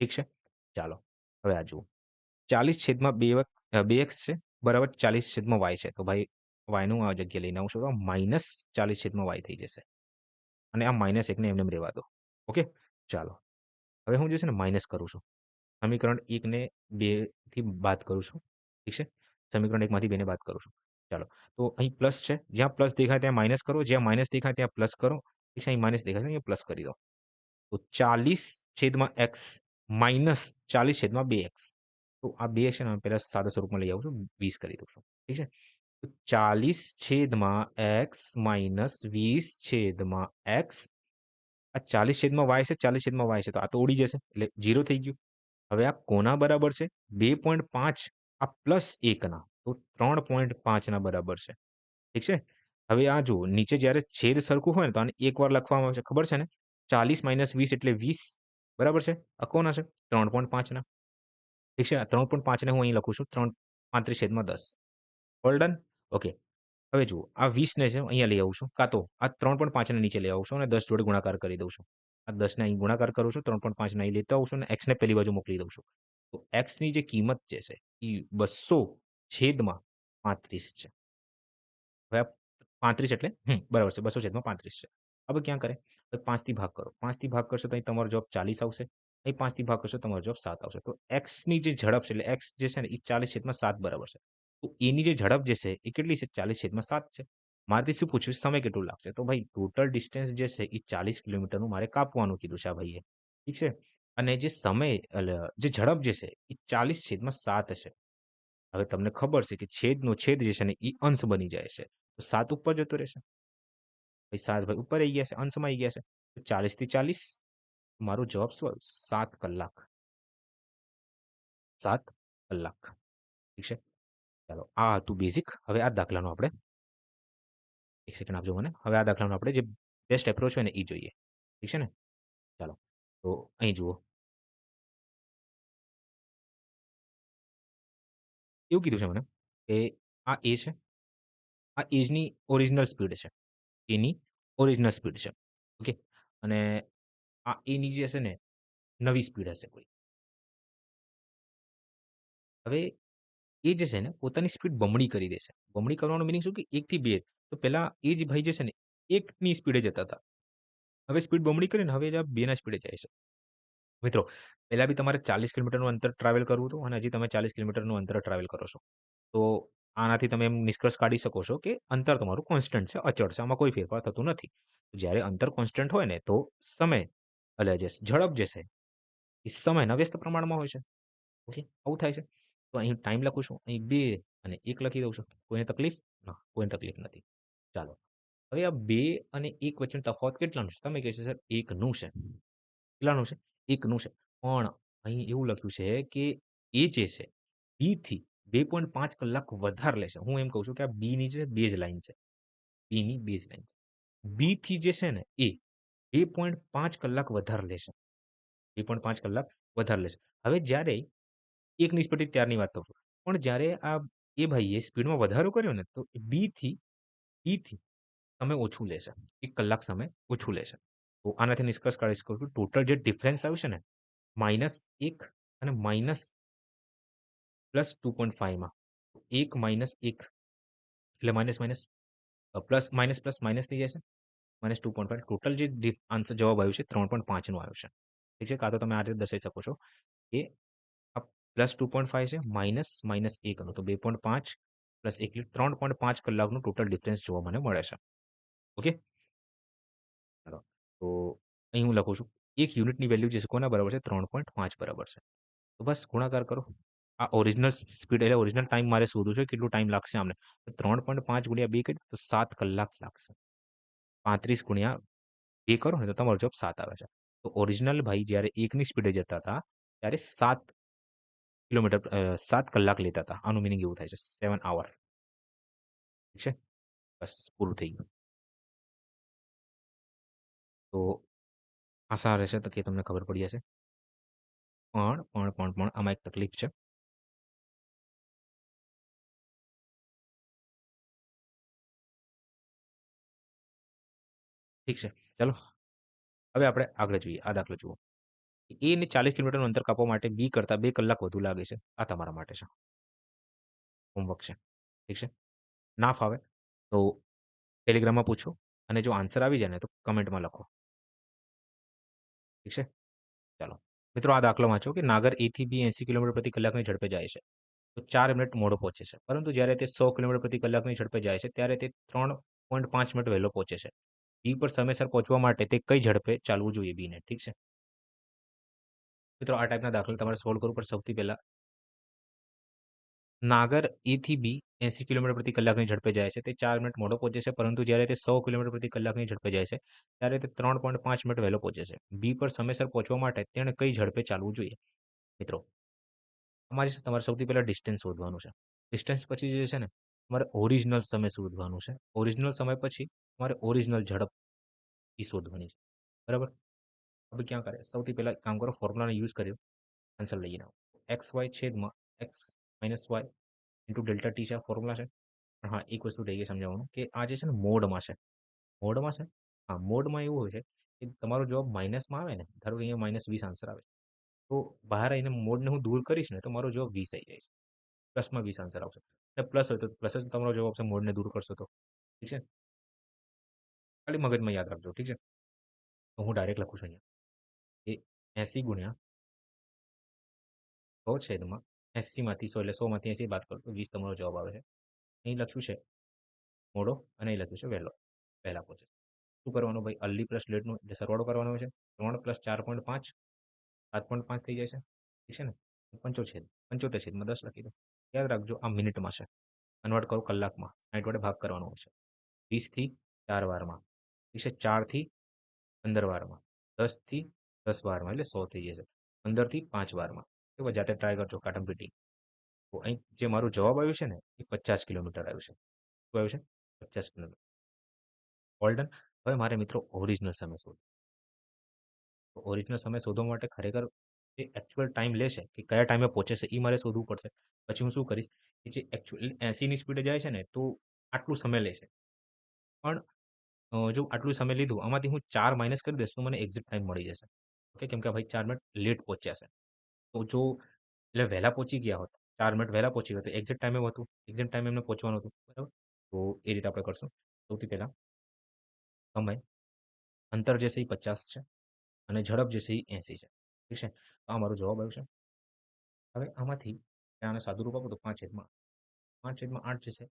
ઠીક છે? ચાલો હવે આ જુઓ. 40/2x છે બરાબર 40/y છે. તો ભાઈ yનું આ જગ્યાએ લઈને આવું છું તો -40/y થઈ જશે. અને આ -1 ને એમને એમ રહેવા દો. ઓકે? ચાલો. હવે હું જે છે ને માઇનસ કરું છું. સમીકરણ 1 ને 2 થી બાદ કરું છું. ઠીક છે? સમીકરણ 1 માંથી 2 ને બાદ કરું છું. ચાલો. તો અહીં પ્લસ છે. જ્યાં પ્લસ દેખાય ત્યાં માઇનસ કરો. જ્યાં માઇનસ દેખાય ત્યાં પ્લસ કરો. ઠીક છે? અહીં માઇનસ દેખાય છે અહીંયા પ્લસ કરી દો. તો 40/x માઇનસ 40/2x. તો આ 2x છે ને પહેલા સાદા સ્વરૂપમાં લઈ આવું છું. 20 કરી દઉં છું. ઠીક છે? તો 40/x માઇનસ 20/x. આ 40/y છે, 40/y છે. તો આ તો ઉડી જશે. એટલે 0 થઈ ગયું. હવે આ કોના બરાબર છે? 2.5 આ +1 ના. તો 3.5 ના બરાબર છે. ઠીક છે? હવે આ જુઓ નીચે જ્યારે છેદ સરખું હોય ને તો આને એકવાર લખવામાં આવે છે. ખબર છે ને? 40 - 20 એટલે 20 બરાબર છે? આ કોના છે? 3.5 ના. ઠીક છે? આ 3.5 ને હું અહીં લખું છું 35/10. All done? ઓકે. હવે જુઓ આ 20 ને છે અહીંયા લઈ આવું છું, કાં તો આ 3.5 ને નીચે લઈ આવું છું અને 10 જોડે ગુણાકાર કરી દઉં છું. આ 10 ને અહીં ગુણાકાર કરું છું, 3.5 ને અહીં લેતો આવું છું અને x ને પેલી બાજુ મોકલી દઉં છું. તો x ની જે કિંમત જે છે એ 200/35 છે. હવે આ 35 એટલે બરાબર છે 200/35 છે. હવે ક્યાં કરે? હવે 5 થી ભાગ કરો. 5 થી ભાગ કરશો તો અહીં તમારો જવાબ 40 આવશે. અહીં 5 થી ભાગ કરશો તો તમારો જવાબ 7 આવશે. તો x ની જે ઝડપ છે એટલે x જે છે ને એ 40/7 બરાબર છે. તો એની જે ઝડપ જે છે એ કેટલી છે? 40/7 છે. મારાથી શું પૂછ્યું? સમય કેટલું લાગશે? તો ભાઈ ટોટલ ડિસ્ટન્સ જે છે એ 40 કિલોમીટરનું મારે કાપવાનું કીધું છે આ ભાઈએ. ઠીક છે? અને જે સમય એટલે જે ઝડપ જે છે એ 40/7 છે. હવે તમને ખબર છે કે છેદનો છેદ જે છે ને એ અંશ બની જાય છે. તો 7 ઉપર જતો રહેશે. ભાઈ 7 ભાઈ ઉપર આવી ગયા છે, અંશમાં આવી ગયા છે. તો 40 થી 40 મારો જવાબ શું આવ્યો? 7 કલાક. 7 કલાક. ઠીક છે? ચાલો આ હતું બેઝિક. હવે આ દાખલાનો આપણે એક સેકન્ડ આપજો મને. હવે આ દાખલાનો આપણે જે બેસ્ટ એપ્રોચ હોય ને એ જોઈએ. ઠીક છે ને? ચાલો. તો અહીં જુઓ. એવું કીધું છે મને કે આ A છે. આ એજની ઓરિજિનલ સ્પીડ છે. એની ઓરિજિનલ સ્પીડ છે. ઓકે? અને આ એની જે હશે ને નવી સ્પીડ હશે કોઈ. હવે એ જે છે ને પોતાની સ્પીડ બમણી કરી દેશે. બમણી કરવાનો મીનિંગ શું કે 1 થી 2 તો પહેલા એ જ ભાઈ જે છે ને 1 ની સ્પીડે જતા હતા. હવે સ્પીડ બમણી કરીને હવે એ 2 ના સ્પીડે જાય છે. મિત્રો પહેલા બી તમારે 40 કિલોમીટરનું અંતર ટ્રાવેલ કરવું હતું અને હજી તમે 40 કિલોમીટરનું અંતર ટ્રાવેલ કરો છો. તો આનાથી તમે એમ નિષ્કર્ષ કાઢી શકો છો કે અંતર તમારું કોન્સ્ટન્ટ છે, અચળ છે. આમાં કોઈ ફેરફાર થતું નથી. જ્યારે અંતર કોન્સ્ટન્ટ હોય ને તો સમય એટલે જે ઝડપ જે છે એ સમયના વ્યસ્ત પ્રમાણમાં હોય છે. ઓકે, આવું થાય છે. તો અહીં ટાઈમ લખું છું, અહીં 2 અને 1 લખી દઉં છું. કોઈને તકલીફ? ના, કોઈને તકલીફ નથી. ચાલો. હવે આ 2 અને 1 વચ્ચેનો તફાવત કેટલાનો છે? તમે કહેશો સર 1 નું છે. કેટલાનું છે? 1 નું છે. પણ અહીં એવું લખ્યું છે કે એ જે છે B થી 2.5 કલાક વધારે લેશે. હું એમ કહું છું કે આ B ની જે બેઝ લાઈન છે. B ની બેઝ લાઈન. B થી જે છે ને એ 2.5 કલાક વધારે લેશે. 2.5 કલાક વધારે લેશે. હવે જ્યારે 1 ની સ્પીડથી ત્યારની વાત કરું છું. પણ જ્યારે આ એ ભાઈએ સ્પીડમાં વધારો કર્યો ને તો B થી સમય ઓછું લેશે. 1 કલાક સમય ઓછું લેશે. તો આનાથી નિષ્કર્ષ કાઢી શકો છો ટોટલ જે ડિફરન્સ આવ્યું છે ને -1 અને -+2.5 માં 1 -1 એટલે minus minus plus minus plus minus થઈ જશે. -2.5 ટોટલ જે આન્સર જવાબ આવ્યું છે 3.5 નું આવ્યું છે. ઠીક છે? કાં તો તમે આ રીતે દર્શાવી શકો છો કે આ +2.5 છે -1 નું તો 2.5 + 1 એટલે 3.5 કલાકનું ટોટલ ડિફરન્સ જોવા મને મળે છે. ઓકે? ચાલો. તો અહીં હું લખું છું 1 યુનિટની વેલ્યુ જે છે કોના બરાબર છે? 3.5 બરાબર છે. તો બસ ગુણાકાર કરો. આ ઓરિજિનલ સ્પીડ એટલે ઓરિજિનલ ટાઈમ મારે શોધવું છે કેટલો ટાઈમ લાગશે આમને. તો 3.5 ગુણ્યા 2 કરીએ તો 7 કલાક લાગશે. 35 ગુણ્યા 2 કરો ને તો તમારો જવાબ 7 આવે છે. તો ઓરિજિનલ ભાઈ જ્યારે 1 ની સ્પીડે જતા હતા ત્યારે 7 કલાક લેતા હતા. આનું મીનિંગ એવું થાય છે 7 અવર. ઠીક છે? બસ પૂરું થઈ ગયું. તો આશા રહેશે તો કે તમને ખબર પડી હશે. પણ આમાં એક તકલીફ છે. ઠીક છે. ચાલો હવે આપણે આગળ જોઈએ. આ દાખલો જુઓ. A ને 40 કિલોમીટરનું અંતર કાપવા માટે B કરતાં 2 કલાક વધુ લાગે છે. આ તમારા માટે છે. હોમવર્ક છે. ઠીક છે? ના ફાવે તો ટેલિગ્રામમાં પૂછો અને જો આન્સર આવી જાય ને તો કમેન્ટમાં લખો. ઠીક છે? ચાલો. મિત્રો આ દાખલો વાંચો કે નાગર A થી B 80 કિલોમીટર પ્રતિ કલાકની ઝડપે જાય છે. તો 4 મિનિટ મોડો પહોંચે છે. પરંતુ જ્યારે તે 100 કિલોમીટર પ્રતિ કલાકની ઝડપે જાય છે ત્યારે તે 3.5 મિનિટ વહેલો પહોંચે છે. B પર સમયસર પહોંચવા માટે તે કઈ ઝડપે ચાલવું જોઈએ Bને? ઠીક છે? મિત્રો આ ટાઈપના દાખલા તમારે સોલ્વ કરવું પડશે સૌથી પહેલા. નાગર A થી B 80 કિલોમીટર પ્રતિ કલાકની ઝડપે જાય છે. તે 4 મિનિટ મોડો પહોંચે છે. પરંતુ જ્યારે તે 100 કિલોમીટર પ્રતિ કલાકની ઝડપે જાય છે, ત્યારે તે 3.5 મિનિટ વહેલો પહોંચે છે. B પર સમયસર પહોંચવા માટે તેણે કઈ ઝડપે ચાલવું જોઈએ? મિત્રો, તમારે સૌથી પહેલા ડિસ્ટન્સ શોધવાનું છે. ડિસ્ટન્સ પછી જે છે ને, તમારે ઓરિજિનલ સમય શોધવાનું છે. ઓરિજિનલ સમય પછી તમારે ઓરિજિનલ ઝડપ એ શોધવાની છે. બરાબર? હવે ક્યાં કરે? સૌથી પહેલા એક કામ કરો, ફોર્મ્યુલાનો યુઝ કર્યો, આન્સર લઈને આવો. XY છેદમાં X - Y into delta T છે આ ફોર્મ્યુલા છે. પણ હા, એક વસ્તુ રહી ગઈ સમજાવવાનું કે આ જે છે ને મોડમાં છે. મોડમાં છે? હા, મોડમાં એવું હોય છે કે તમારો જવાબ માઇનસમાં આવે ને, ધારો કે અહીંયા -20 આન્સર આવે છે. તો બહાર આવીને મોડને હું દૂર કરીશ ને, તો મારો જવાબ 20 આવી જાય છે. પ્લસમાં 20 આન્સર આવશે. અને પ્લસ હોય તો પ્લસ જ તમારો જવાબ આવશે મોડને દૂર કરશો તો. ઠીક છે? ખાલી મગજમાં યાદ રાખજો. ઠીક છે? તો હું ડાયરેક્ટ લખું છું અહીંયા કે 80 ગુણ્યા 100 છેદમાં 80 માંથી 100 એટલે 100 માંથી 80 બાદ કરો તો 20 તમારો જવાબ આવે છે. અહીં લખ્યું છે મોડો અને અહીં લખ્યું છે વહેલો. વહેલા પહોંચે. શું કરવાનું ભાઈ? અર્લી પ્લસ લેટનો એટલે સરવાળો કરવાનો છે. 3 પ્લસ 4.5 7.5 થઈ જાય છે. ઠીક છે ને? 75 10 લખી દો. યાદ રાખજો આ મિનિટમાં છે. કન્વર્ટ કરો કલાકમાં. 60 વડે ભાગ કરવાનો હોય છે. 20 થી 4 વારમાં. ઠીક છે? 4 થી 15 વારમાં. 10 થી 10 વારમાં એટલે 100 થઈ જશે. 15 થી 5 વારમાં. બરાબર? જાતે ટ્રાય કરજો કાટમ-પીટી. તો અહીં જે મારો જવાબ આવ્યો છે ને એ 50 કિલોમીટર આવ્યું છે. શું આવ્યું છે? 50 કિલોમીટર. All done. હવે મારે મિત્રો ઓરિજિનલ સમય શોધવો. તો ઓરિજિનલ સમય શોધવા માટે ખરેખર જે એકચ્યુઅલ ટાઈમ લેશે કે કયા ટાઈમે પહોંચે છે એ મારે શોધવું પડશે. પછી હું શું કરીશ કે જે એકચ્યુઅલ 80ની સ્પીડે જાય છે ને તો આટલું સમય લેશે. પણ જો આટલું સમય લીધું આમાંથી હું 4 માઇનસ કરી દઈશ તો મને એક્ઝેક્ટ ટાઈમ મળી જશે. ઓકે? કેમ કે ભાઈ 4 મિનિટ લેટ પહોંચ્યા છે. તો જો એટલે વહેલા પહોંચી ગયા હોત, 4 મિનિટ વહેલા પહોંચી ગયા તો એક્ઝેક્ટ ટાઈમે હતું. એક્ઝેક્ટ ટાઈમે એમને પહોંચવાનું હતું. બરાબર? તો એ રીતે આપણે કરશું. સૌથી પહેલા સમય અંતર જે છે એ 50 છે અને ઝડપ જે છે એ 80 છે. ઠીક છે? તો આ મારો જવાબ આવ્યો છે. હવે આમાંથી આને સાદું રૂપ આપો તો 5/8 જે છે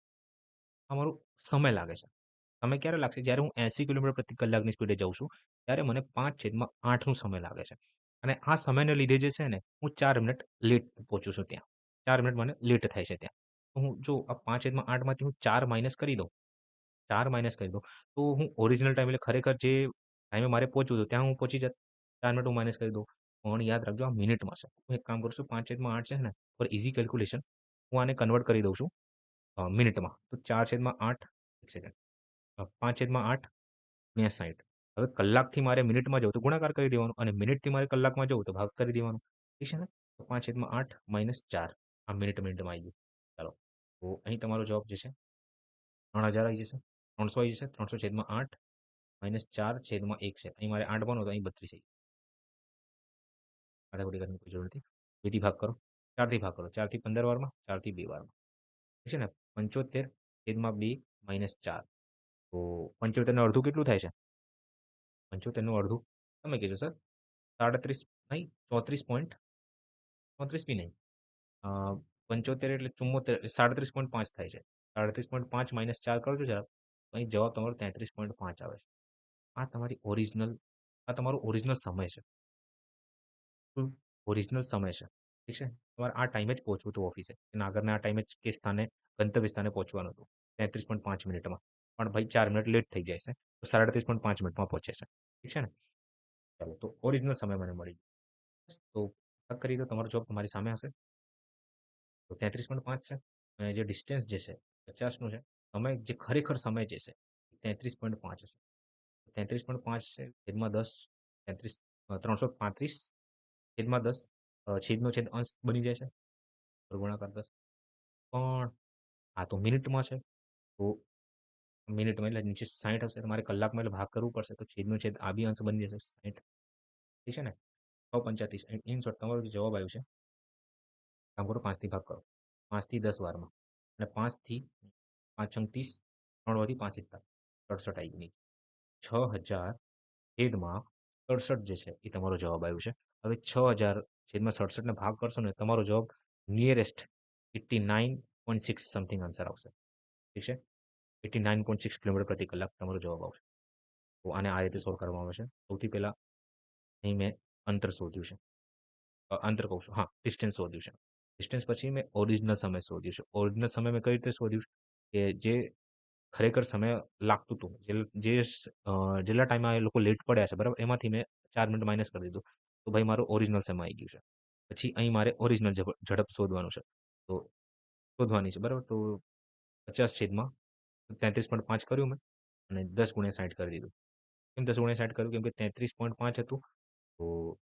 આ મારો સમય લાગે છે. સમય ક્યારે લાગશે? જ્યારે હું 80 કિલોમીટર પ્રતિ કલાકની સ્પીડે જાઉં છું, ત્યારે મને 5/8નો સમય લાગે છે. અને આ સમયને લીધે જે છે ને, હું 4 મિનિટ લેટ પહોંચું છું ત્યાં. 4 મિનિટ મને લેટ થાય છે ત્યાં. તો હું જો આ 5/8 માંથી હું 4 માઇનસ કરી દઉં 4 માઇનસ કરી દઉં, તો હું ઓરિજિનલ ટાઈમ એટલે ખરેખર જે ટાઈમે મારે પહોંચવું હતું, ત્યાં હું પહોંચી જાત. 4 મિનિટ હું માઇનસ કરી દઉં. પણ યાદ રાખજો આ મિનિટમાં છે. હું એક કામ કરું છું 5/8 છે ને, ફોર ઈઝી કેલ્ક્યુલેશન હું આને કન્વર્ટ કરી દઉં છું મિનિટમાં. તો 4/8 એક સેકન્ડ 5/8 ગુણ્યા 60. હવે કલાકથી મારે મિનિટમાં જવું તો ગુણાકાર કરી દેવાનો અને મિનિટથી મારે કલાકમાં જવું તો ભાગ કરી દેવાનો. ઠીક છે ને? તો 5/8 -4 આ મિનિટમાં આવી ગયું. ચાલો. તો અહીં તમારો જવાબ જે છે 3000 આવી જશે. 300 આવી જશે. 300/8 -4/1 છે. અહીં મારે 8 બનો તો અહીં 32 થઈ. માથાકૂટી કરવાની કોઈ જરૂર નથી. 2 થી ભાગ કરો. 4 થી ભાગ કરો. 4 થી 15 વારમાં, 4 થી 2 વારમાં. ઠીક છે ને? 75/2 -4 તો 75 નું અડધું કેટલું થાય છે? 75 નું અડધું તમે કીધું સર 37 નહીં 34 બી નહીં. 75 એટલે 74 37.5 થાય છે. 37.5 -4 કરજો જરા. અહીં જવાબ તમારો 33.5 આવે છે. આ તમારી ઓરિજિનલ આ તમારો ઓરિજિનલ સમય છે. શું? ઓરિજિનલ સમય છે. ઠીક છે? તમારે આ ટાઈમે જ પહોંચવું હતું ઓફિસે. એના આગળના આ ટાઈમે જ કે સ્થાને ગંતવ્ય સ્થાને પહોંચવાનું હતું. 33.5 મિનિટમાં. પણ ભાઈ 4 મિનિટ લેટ થઈ જાય છે. તો 37.5 મિનિટમાં પહોંચે છે. ઠીક છે ને? ચાલો તો ઓરિજિનલ સમય મને મળી ગયો. તો ભાગ કરી દો તમારો જવાબ તમારી સામે હશે. તો 33.5 છે અને જે ડિસ્ટન્સ જે છે 50નું છે. સમય જે ખરેખર સમય જે છે 33.5 હશે. 33.5 છે છેદમાં 10 33 335 છેદમાં 10 છેદનો છેદ અંશ બની જાય છે. ગુણાકાર 10 પણ આ તો મિનિટમાં છે. તો મિનિટમાં એટલે નીચે 60 હશે. તમારે કલાકમાં એટલે ભાગ કરવું પડશે. તો છેદનો છેદ આ બી અંશ બની જશે 60. ઠીક છે ને? 635 ઇન શોર્ટ તમારો જે જવાબ આવ્યો છે કામ કરો 5 થી ભાગ કરો. 5 થી 10 વારમાં અને 5 થી 5 અંક 30 3 વાળી 5 એકતા 67 આવી ગઈ. 6000 છેદમાં 67 જે છે એ તમારો જવાબ આવ્યો છે. હવે 6000 છેદમાં 67 ને ભાગ કરશો ને તમારો જવાબ નિયરેસ્ટ 89.6 સમથિંગ આન્સર આવશે. ઠીક છે? 89.6 કિલોમીટર પ્રતિ કલાક તમારો જવાબ આવશે. તો આને આ રીતે સોલ્વ કરવામાં આવે છે. સૌથી પહેલા અહીં મેં અંતર શોધ્યું છે. અંતર કહું છું. હા, ડિસ્ટન્સ શોધ્યું છે. ડિસ્ટન્સ પછી મેં ઓરિજિનલ સમય શોધ્યું છે. ઓરિજિનલ સમય મેં કઈ રીતે શોધ્યું છે? કે જે ખરેખર સમય લાગતું હતું. જેટલા ટાઈમમાં એ લોકો લેટ પડ્યા છે બરાબર એમાંથી મેં 4 મિનિટ માઇનસ કરી દીધું. તો ભાઈ મારો ઓરિજિનલ સમય આવી ગયું છે. પછી અહીં મારે ઓરિજિનલ ઝડપ શોધવાનું છે. તો શોધવાની છે બરાબર. તો 50 છેદમાં 33.5 કર્યું મેં અને 10 ગુણ્યા 60 કરી દીધું. કેમ 10 ગુણ્યા 60 કર્યું? કેમ કે 33.5 હતું. તો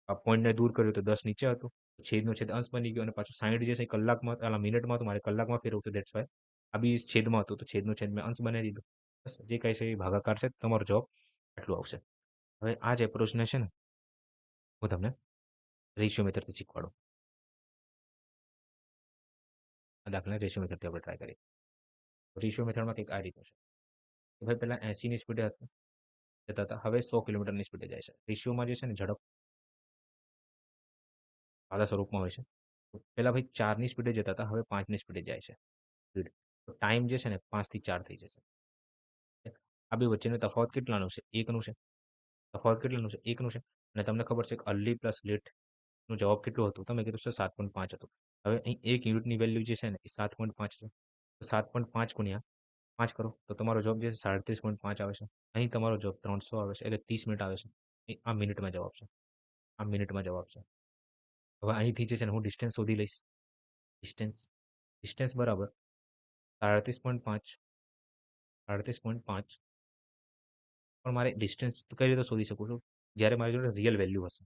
આ પોઈન્ટને દૂર કર્યું તો 10 નીચે હતું. છેદનો છેદ અંશ બની ગયો અને પાછું 60 જે છે એ કલાકમાં મિનિટમાં તો મારે કલાકમાં ફેરવવું છે. ધેટ્સ વાય આ બી છેદમાં હતું, તો છેદનો છેદ મેં અંશ બનાવી દીધો. બસ જે કંઈ છે એ ભાગાકાર છે. તમારો જવાબ આટલું આવશે. હવે આ જ એપ્રોચને છે ને હું તમને રેશિયો મેથડથી શીખવાડું. આ દાખલાને રેશિયો મેથડથી આપણે ટ્રાય કરીએ. રેશિયો મેથડમાં કંઈક આ રીતનું છે. તો ભાઈ પહેલાં 80ની સ્પીડે જતા હતા, હવે 100 કિલોમીટરની સ્પીડે જાય છે. રેશિયોમાં જે છે ને ઝડપ સાદા સ્વરૂપમાં હોય છે. તો પહેલાં ભાઈ 4ની સ્પીડે જતા હતા, હવે 5ની સ્પીડે જાય છે સ્પીડ. તો ટાઈમ જે છે ને 5 થી 4 થઈ જશે. આ બે વચ્ચેનો તફાવત કેટલાનો છે? 1નું છે. તફાવત કેટલાનું છે? 1નું છે. અને તમને ખબર છે કે અર્લી પ્લસ લેટનો જવાબ કેટલો હતો? તમે કીધું છે 7.5 હતો. હવે અહીં 1 યુનિટની વેલ્યુ જે છે ને એ 7.5 છે. તો 7.5 ગુણ્યા 5 કરો તો તમારો જવાબ જે છે 37.5 આવે છે. અહીં તમારો જવાબ 300 આવે છે, એટલે 30 મિનિટ આવે છે. આ મિનિટમાં જવાબ છે. આ મિનિટમાં જવાબ છે. હવે અહીંથી જે છે ને હું ડિસ્ટન્સ શોધી લઈશ. ડિસ્ટન્સ ડિસ્ટન્સ બરાબર 37.5 38.5 પણ મારે ડિસ્ટન્સ કઈ રીતે શોધી શકું છું? જ્યારે મારી જોડે રિયલ વેલ્યુ હશે.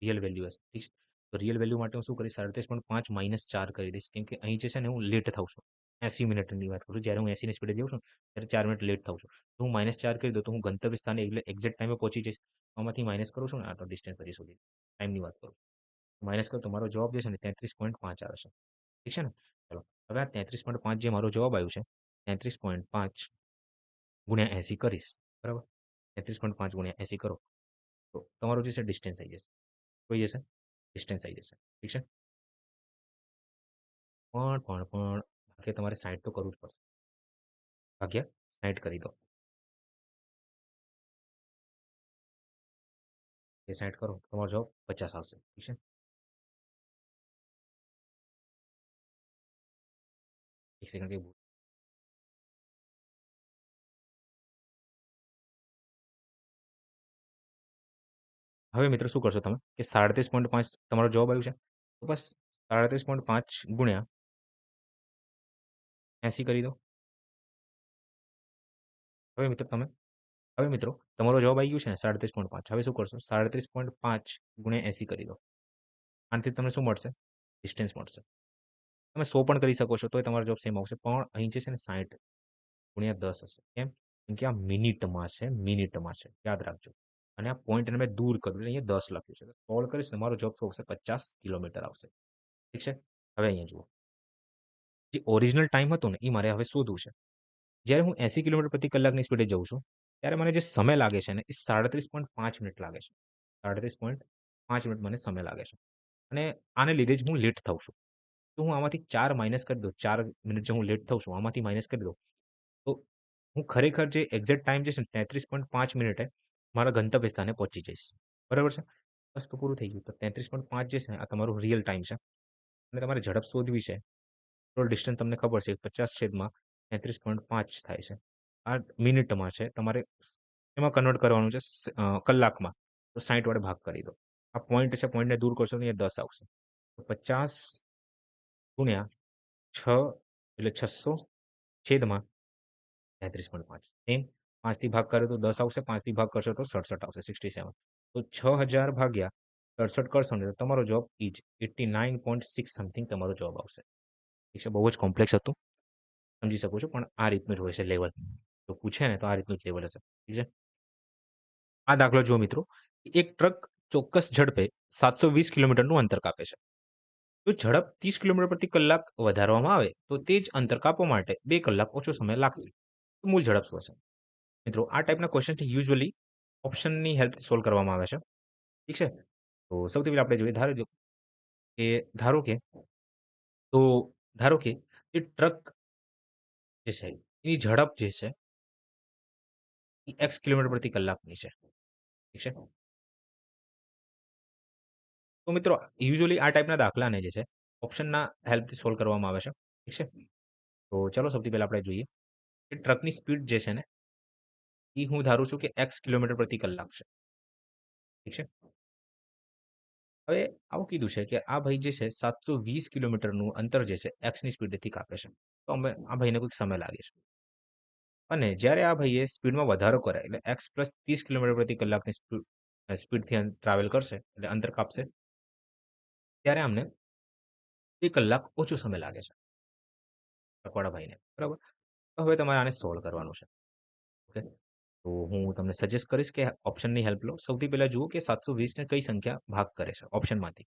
રિયલ વેલ્યુ હશે. ઠીક છે? તો રિયલ વેલ્યુ માટે હું શું કરીશ? 37.5 માઇનસ 4 કરી દઈશ. કેમ કે અહીં જે છે ને હું લેટ થાઉં છું. 80 મિનિટની વાત કરું છું. જ્યારે હું 80ની સ્પીડે જઉં છું ત્યારે 4 મિનિટ લેટ થાઉં છું. તો હું -4 કરી દઉં તો હું ગંતવ્ય સ્થાને એટલે એક્ઝેક્ટ ટાઈમે પહોંચી જઈશ. આમાંથી માઇનસ કરું છું ને આ તો ડિસ્ટન્સ પછી શોધી ટાઈમની વાત કરું. માઇનસ કરું તો મારો જવાબ જે છે ને 33.5 આવે છે. ઠીક છે ને? ચલો હવે આ 33.5 જે મારો જવાબ આવ્યું છે 33.5 ગુણ્યા 80 કરીશ. બરાબર? 33.5 ગુણ્યા 80 કરો તો તમારું જે છે ડિસ્ટન્સ આવી જશે. કોઈ જશે? ડિસ્ટન્સ આવી જશે. ઠીક છે? ભાગ્યા તમારે 60 તો કરવું જ પડશે. ભાગ્યા 60 કરી દો. એ 60 કરો તમારો જવાબ 50 આવશે. ઠીક છે? એક સેકન્ડ કે હવે મિત્રો શું કરશો તમે કે 37.5 તમારો જવાબ આવ્યું છે. તો બસ 37.5 ગુણ્યા 80 કરી દો. હવે મિત્રો તમે હવે મિત્રો તમારો જવાબ આવી ગયું છે ને 37.5. હવે શું કરશો? 37.5 ગુણ્યા 80 કરી દો. આનાથી તમને શું મળશે? ડિસ્ટન્સ મળશે. તમે 100 પણ કરી શકો છો તોય તમારો જવાબ સેમ આવશે. પણ અહીં જે છે ને 60 ગુણ્યા 10 હશે. કેમ? કેમ કે આ મિનિટમાં છે, મિનિટમાં છે. યાદ રાખજો. અને આ પોઈન્ટને મેં દૂર કર્યું એટલે અહીંયા 10 લખ્યું છે. સોલ્વ કરીશ ને મારો જવાબ શું આવશે? 50 કિલોમીટર આવશે. ઠીક છે? હવે અહીંયા જુઓ. જે ઓરિજિનલ ટાઈમ હતો ને એ મારે હવે શોધવું છે. જ્યારે હું 80 કિલોમીટર પ્રતિ કલાકની સ્પીડે જઉં છું, ત્યારે મને જે સમય લાગે છે ને એ 37.5 મિનિટ લાગે છે. 37.5 મિનિટ મને સમય લાગે છે. અને આને લીધે જ હું લેટ થાઉં છું. તો હું આમાંથી 4 માઇનસ કરી દઉં. 4 મિનિટ જે હું લેટ થાઉં છું આમાંથી માઇનસ કરી દઉં. તો હું ખરેખર જે એક્ઝેક્ટ ટાઈમ જે છે ને 33.5 મિનિટે મારા ગંતવ્ય સ્થાને પહોંચી જઈશ. બરાબર છે? બસ તો પૂરું થઈ ગયું. તો 33.5 જે છે આ તમારું રિયલ ટાઈમ છે. અને તમારે ઝડપ શોધવી છે. તો ડિસ્ટન્સ તમને ખબર છે 50 છેદમાં 33.5 થાય છે. આ મિનિટમાં છે. તમારે એમાં કન્વર્ટ કરવાનું છે કલાકમાં. તો 60 વડે ભાગ કરી દો. આ પોઈન્ટ છે. પોઈન્ટને દૂર કરશો તો અહીંયા 10 આવશે. તો 50 ગુણ્યા 6 એટલે 600 છેદમાં 33.5 સેમ 5 થી ભાગ કર્યો તો 10 આવશે. 5 થી ભાગ કરશો તો 67 આવશે. 67 તો 6000 ભાગ્યા 67 કરશો ને તો તમારો જવાબ ઈ જ 89.6 સમથિંગ તમારો જવાબ આવશે. ઠીક છે? બહુ જ કોમ્પ્લેક્સ હતું. સમજી શકો છો પણ આ રીતનું જ હોય છે લેવલ. તો પૂછે ને તો આ રીતનું જ લેવલ હશે. ઠીક છે? આ દાખલો જુઓ મિત્રો. એક ટ્રક ચોક્કસ ઝડપે 720 કિલોમીટરનું અંતર કાપે છે. જો ઝડપ 30 કિલોમીટર પ્રતિ કલાક વધારવામાં આવે તો તે જ અંતર કાપવા માટે 2 કલાક ઓછો સમય લાગશે. તો મૂળ ઝડપ શું હશે? મિત્રો આ ટાઈપના ક્વેશ્ચન યુઝ્યુઅલી ઓપ્શનની હેલ્પથી સોલ્વ કરવામાં આવે છે. ઠીક છે? તો સૌથી પહેલા આપણે જોઈએ ધારો કે તો ધારો કે જે ટ્રક જે છે એની ઝડપ જે છે એ x કિલોમીટર પ્રતિ કલાકની છે. ઠીક છે? તો મિત્રો યુઝ્યુઅલી આ ટાઈપના દાખલાને જે છે ઓપ્શનના હેલ્પથી સોલ્વ કરવામાં આવે છે. ઠીક છે? તો ચાલો સૌથી પહેલા આપણે જોઈએ કે ટ્રકની સ્પીડ જે છે ને એ હું ધારું છું કે x કિલોમીટર પ્રતિ કલાક છે. ઠીક છે? હવે આવું કીધું છે કે આ ભાઈ જે છે 720 કિલોમીટરનું અંતર જે છે એક્સની સ્પીડથી કાપે છે. તો અમે આ ભાઈને કોઈક સમય લાગે છે. અને જ્યારે આ ભાઈએ સ્પીડમાં વધારો કરે એટલે એક્સ પ્લસ 30 કિલોમીટર પ્રતિ કલાકની સ્પીડથી ટ્રાવેલ કરશે એટલે અંતર કાપશે ત્યારે અમને 2 કલાક ઓછો સમય લાગે છે. પખવાડાભાઈને, બરાબર? તો હવે તમારે આને સોલ્વ કરવાનું છે. ઓકે. તો હું તમને સજેસ્ટ કરીશ કે ઓપ્શનની હેલ્પ લો. સૌથી પહેલા જુઓ કે 720 ને કઈ સંખ્યા ભાગ કરે છે ઓપ્શનમાંથી.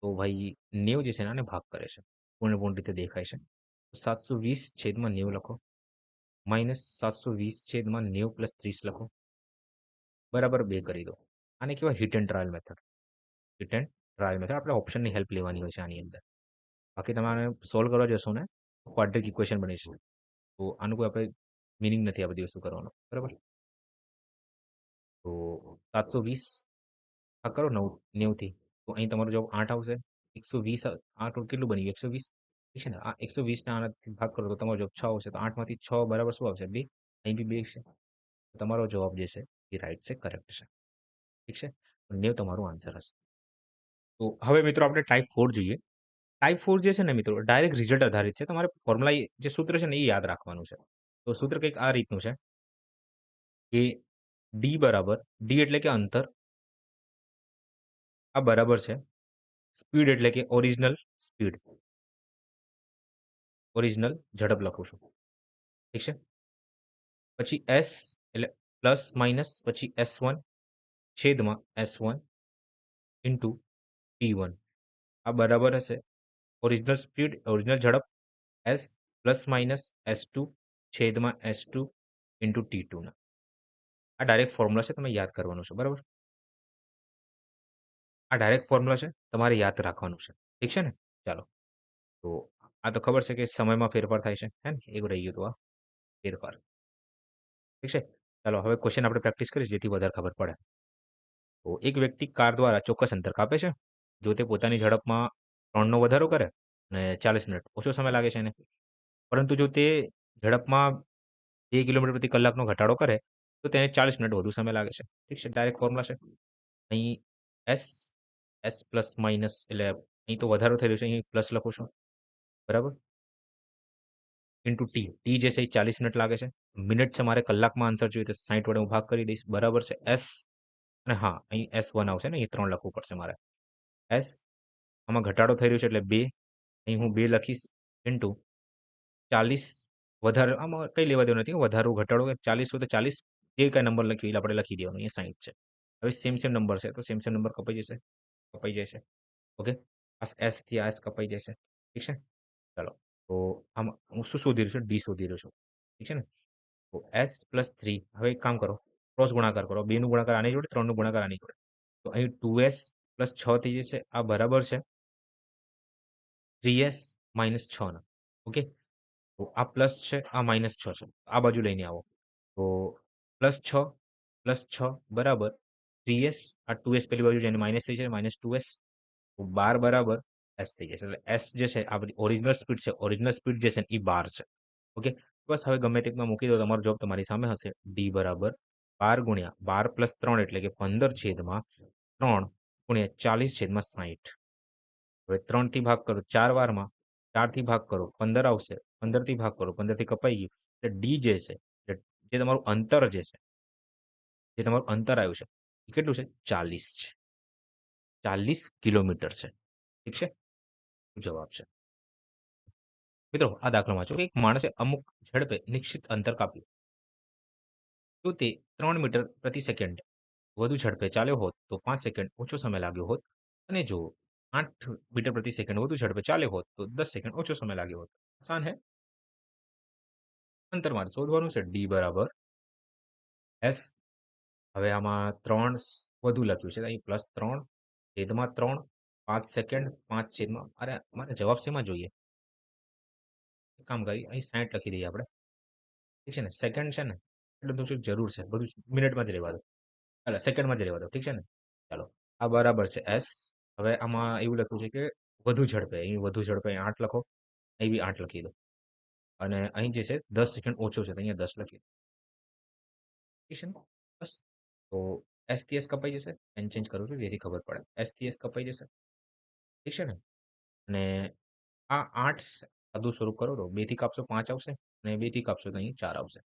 તો ભાઈ 90 જે છે ને આને ભાગ કરે છે. પૂર્ણપૂર્ણ રીતે દેખાય છે. 720 છેદમાં 90 લખો. માઇનસ 720 છેદમાં 90 પ્લસ 30 લખો. બરાબર 2 કરી દો. આને કહેવાય hit and trial method. Hit and trial method. આપણે ઓપ્શનની હેલ્પ લેવાની હોય છે આની અંદર. બાકી તમે આને સોલ્વ કરવા જશો ને ક્વાડ્રિક ઇક્વેશન બની છે. તો આનું કોઈ આપણે મીનિંગ નથી આ બધી વસ્તુ કરવાનો. બરાબર? તો 720 ભાગ કરો 90 થી. તો અહીં તમારો જવાબ 8 આવશે. 120 8 કેટલું બની ગયું? 120 ઠીક છે ને? આ 120 ને આનાથી ભાગ કરો તો તમારો જવાબ 6 આવશે. તો 8 માંથી 6 બરાબર શું આવશે? 2. અહીં બી 2 છે. તમારો જવાબ જે છે એ રાઈટ છે, કરેક્ટ છે. ઠીક છે? 90 તમારું આન્સર હશે. તો હવે મિત્રો આપણે ટાઈપ 4 જોઈએ. ટાઈપ 4 જે છે ને મિત્રો ડાયરેક્ટ રિઝલ્ટ આધારિત છે. તમારે ફોર્મ્યુલા જે સૂત્ર છે ને એ યાદ રાખવાનું છે. તો સૂત્ર કંઈક આ રીતનું છે કે ડી બરાબર ડી એટલે કે અંતર, આ બરાબર છે સ્પીડ એટલે કે ઓરિજિનલ સ્પીડ, ઓરિજિનલ ઝડપ લખું છું. ઠીક છે? પછી એસ એટલે પ્લસ માઇનસ પછી S1 છેદમાં S1 ઇન્ટુ T1 આ બરાબર હશે ઓરિજિનલ સ્પીડ, ઓરિજિનલ ઝડપ S પ્લસ માઇનસ S2 છેદમાં S2 ઇન્ટુ T2 ના. આ ડાયરેક્ટ ફોર્મ્યુલા છે, તમે યાદ કરવાનું છે. બરાબર? આ ડાયરેક્ટ ફોર્મ્યુલા છે, તમારે યાદ રાખવાનું છે. ઠીક છે ને? ચાલો. તો આ તો ખબર છે કે સમયમાં ફેરફાર થાય છે. હે ને? એવું રહી ગયું હતું આ ફેરફાર. ઠીક છે? ચાલો હવે ક્વેશ્ચન આપણે પ્રેક્ટિસ કરીએ જેથી વધારે ખબર પડે. તો એક વ્યક્તિ કાર દ્વારા ચોક્કસ અંતર કાપે છે. જો તે પોતાની ઝડપમાં 3 નો વધારો કરે અને 40 મિનિટ ઓછો સમય લાગે છે એને. પરંતુ જો તે ઝડપમાં 2 કિલોમીટર પ્રતિ કલાકનો ઘટાડો કરે, તો તેને 40 મિનિટ વધુ સમય લાગે છે. ઠીક છે? ડાયરેક્ટ ફોર્મ્યુલા છે. અહીં એસ, એસ પ્લસ માઇનસ એટલે અહીં તો વધારો થઈ રહ્યો છે, અહીં પ્લસ લખું છું. બરાબર? Into T. ટી જે છે એ 40 મિનિટ લાગે છે. મિનિટ છે મારે કલાકમાં આન્સર જોઈએ તો 60 વડે હું ભાગ કરી દઈશ. બરાબર છે એસ અને હા, અહીં S1 આવશે ને, એ 3 લખવું પડશે મારે. એસ આમાં ઘટાડો થઈ રહ્યો છે એટલે 2 અહીં હું 2 લખીશ ઇન્ટુ 40 વધારે આમાં કંઈ લેવા દેવું નથી. વધારો ઘટાડો 40 હોય તો 40 જે કાંઈ નંબર લખ્યો એ આપણે લખી દેવાનું. અહીંયા 60 છે. હવે સેમ સેમ નંબર છે તો સેમ સેમ નંબર કપાઈ જશે. કપાઈ જશે. ઓકે? આ S થી આ S કપાઈ જશે. ઠીક છે? ચાલો. તો આમાં હું શું શોધી રહ્યો છું? ડી શોધી રહ્યો છું. ઠીક છે ને? તો S પ્લસ 3 હવે એક કામ કરો. ક્રોસ ગુણાકાર કરો. 2 નું ગુણાકાર આની જોડે, 3 નું ગુણાકાર આની જોડે. તો અહીં 2S પ્લસ 6 થઈ જશે. આ બરાબર છે 3S માઇનસ 6 ના. ઓકે? તો આ પ્લસ છે, આ માઇનસ 6 છે. આ બાજુ લઈને આવો. તો +6 બરાબર 3S આ 2S પેલી બાજુ જઈને માઇનસ થઈ જશે, માઇનસ 2S. તો 12 બરાબર S થઈ જશે. એટલે S જે છે આ બધી ઓરિજિનલ સ્પીડ છે. ઓરિજિનલ સ્પીડ જે છે એ 12 છે. ઓકે? બસ હવે ગમે તે રીતના મૂકી દો. તમારો જવાબ તમારી સામે હશે. D બરાબર 12 ગુણ્યા 12 પ્લસ 3 એટલે કે 15 છેદમાં 3 ગુણ્યા 40 છેદમાં 60. હવે 3 થી ભાગ કરો 4 વારમાં, 4 થી ભાગ કરો 15 આવશે. 15 થી ભાગ કરો 15 થી કપાઈ ગયું. એટલે ડી જે છે, જે તમારું અંતર જે છે, જે તમારું અંતર આવ્યું છે, એ કેટલું છે? 40 છે. 40 કિલોમીટર છે. ઠીક છે? જવાબ છે. મિત્રો આ દાખલો વાંચો. એક માણસે અમુક ઝડપે નિશ્ચિત અંતર કાપ્યું. જો તે 3 મીટર પ્રતિ સેકન્ડ વધુ ઝડપે ચાલ્યો હોત તો 5 સેકન્ડ ઓછો સમય લાગ્યો હોત અને જો 8 મીટર પ્રતિ સેકન્ડ વધુ ઝડપે ચાલ્યો હોત તો 10 સેકન્ડ ઓછો સમય લાગ્યો હોત. આસાન હે? અંતર મારે શોધવાનું છે. ડી બરાબર એસ. હવે આમાં 3 વધુ લખ્યું છે. અહીં +3 છેદમાં 3 5 સેકન્ડ 5 છેદમાં અરે મારે જવાબ શેમાં જોઈએ? એક કામ કરીએ અહીં 60 લખી દઈએ આપણે. ઠીક છે ને? સેકન્ડ છે ને? એટલે તો શું જરૂર છે? બધું મિનિટમાં જ રહેવા દો. એટલે સેકન્ડમાં જ રહેવા દો. ઠીક છે ને? ચાલો. આ બરાબર છે એસ. હવે આમાં એવું લખ્યું છે કે વધુ ઝડપે. અહીં વધુ ઝડપે 8 લખો. અહીં બી 8 લખી દો. અને અહીં જે છે 10 સેકન્ડ ઓછો છે તો અહીંયા 10 લખી દો. ઠીક છે ને? બસ. તો એસ થી એસ કપાઈ જશે. પેન ચેન્જ કરું છું જેથી ખબર પડે. એસ થી એસ કપાઈ જશે. ઠીક છે ને? અને આ 8 સાદું સ્વરૂપ કરો તો 2 થી કાપશો 5 આવશે અને 2 થી કાપશો તો અહીં 4 આવશે.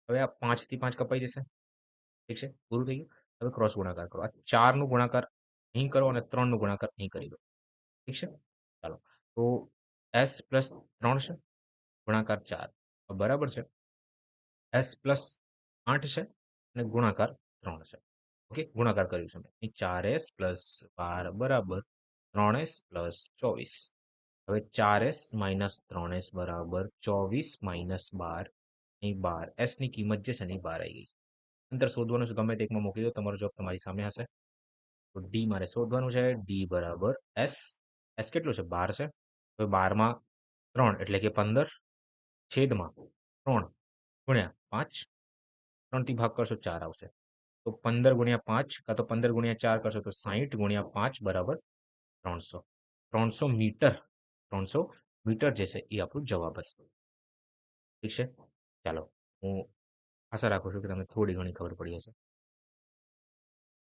હવે આ 5 થી 5 કપાઈ જશે. ઠીક છે? પૂરું થઈ ગયું. હવે ક્રોસ ગુણાકાર કરો. આ 4 નો ગુણાકાર અહીં કરો અને 3 નો ગુણાકાર અહીં કરી દો. ઠીક છે? ચાલો. તો s પ્લસ 3 છે ગુણાકાર 4 બરાબર છે. s પ્લસ 8 છે અને ગુણાકાર 3 છે. ઓકે, ગુણાકાર કર્યું છે મેં. 4s પ્લસ 12 બરાબર 3s પ્લસ 24. હવે 4s માઇનસ 3s બરાબર 24 માઇનસ 12 અહીં 12. s ની કિંમત જે છે ને એ 12 આવી ગઈ છે. અંતર શોધવાનું છે, ગમે તે એકમાં મૂકી દો, તમારો જવાબ તમારી સામે હશે. તો ડી મારે શોધવાનું છે. ડી બરાબર એસ. એસ કેટલું છે? 12 છે. હવે 12માં 3 એટલે કે 15 છેદમાં 3 ગુણ્યા 5. 3 થી ભાગ કરશો 4 આવશે. તો 15 ગુણ્યા 5 કાં તો 15 ગુણ્યા 4 કરશો તો 60 ગુણ્યા 5 બરાબર 300. 300 મીટર. 300 મીટર જે છે એ આપણું જવાબ હશે. ઠીક છે, ચાલો હું આશા રાખું છું કે તમને થોડી ઘણી ખબર પડી હશે.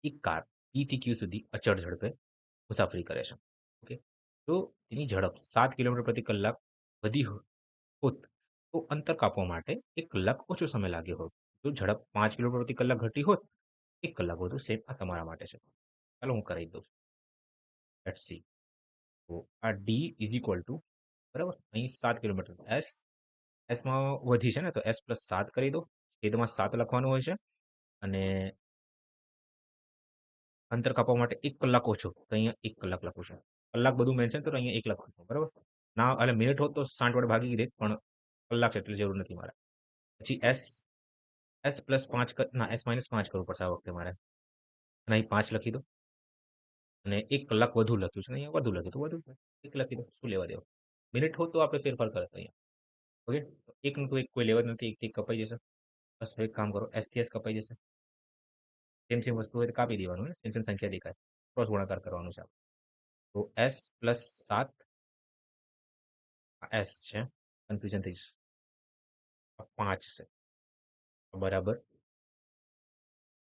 એક કાર પી થી ક્યુ સુધી અચળ ઝડપે મુસાફરી કરે છે. ઓકે, તો તેની ઝડપ 7 કિલોમીટર પ્રતિ કલાક વધી હોત તો અંતર કાપવા માટે 1 કલાક ઓછો સમય લાગ્યો હોત. જો ઝડપ 5 કિલોમીટર પ્રતિ કલાક ઘટી હોત 1 કલાક વધુ સેફ આ તમારા માટે છે. ચાલો હું કરાવી દઉં. Let's see. તો આ ડી ઇઝ ઇક્વલ ટુ બરાબર અહીં 7 કિલોમીટર એસ. એસમાં વધી છે ને તો એસ પ્લસ 7 કરી દો. છેદમાં 7 લખવાનું હોય છે અને અંતર કાપવા માટે 1 કલાક ઓછો તો અહીંયા 1 કલાક લખું છું. કલાક બધું મેન્શન તો અહીંયા 1 લખું છું બરાબર. ના એટલે મિનિટ હોત તો 60 વડે ભાગી દે પણ કલાક છે એટલે જરૂર નથી મારે. પછી એસ. એસ પ્લસ 5 ના એસ માઇનસ 5 કરવું પડશે આ વખતે મારે. અને અહીં 5 લખી દો અને 1 કલાક વધુ લખ્યું છે અહીંયા વધુ લખ્યું તો વધુ 1 લખી દો, શું લેવા દેવા. મિનિટ હોત તો આપણે ફેરફાર કરત અહીંયા. ઓકે, એકનું તો એક કોઈ લેવા જ નથી, એકથી એક કપાઈ જશે. બસ હવે એક કામ કરો, એસ થી એસ કપાઈ જશે. સેમ સેમ વસ્તુ હોય તો કાપી દેવાનું, સેમ સેમ સંખ્યા દેખાય. ક્રોસ ગુણાકાર કરવાનું છે. તો એસ પ્લસ 7 એસ છે, કન્ફ્યુઝન થઈ જશે. 5 છે બરાબર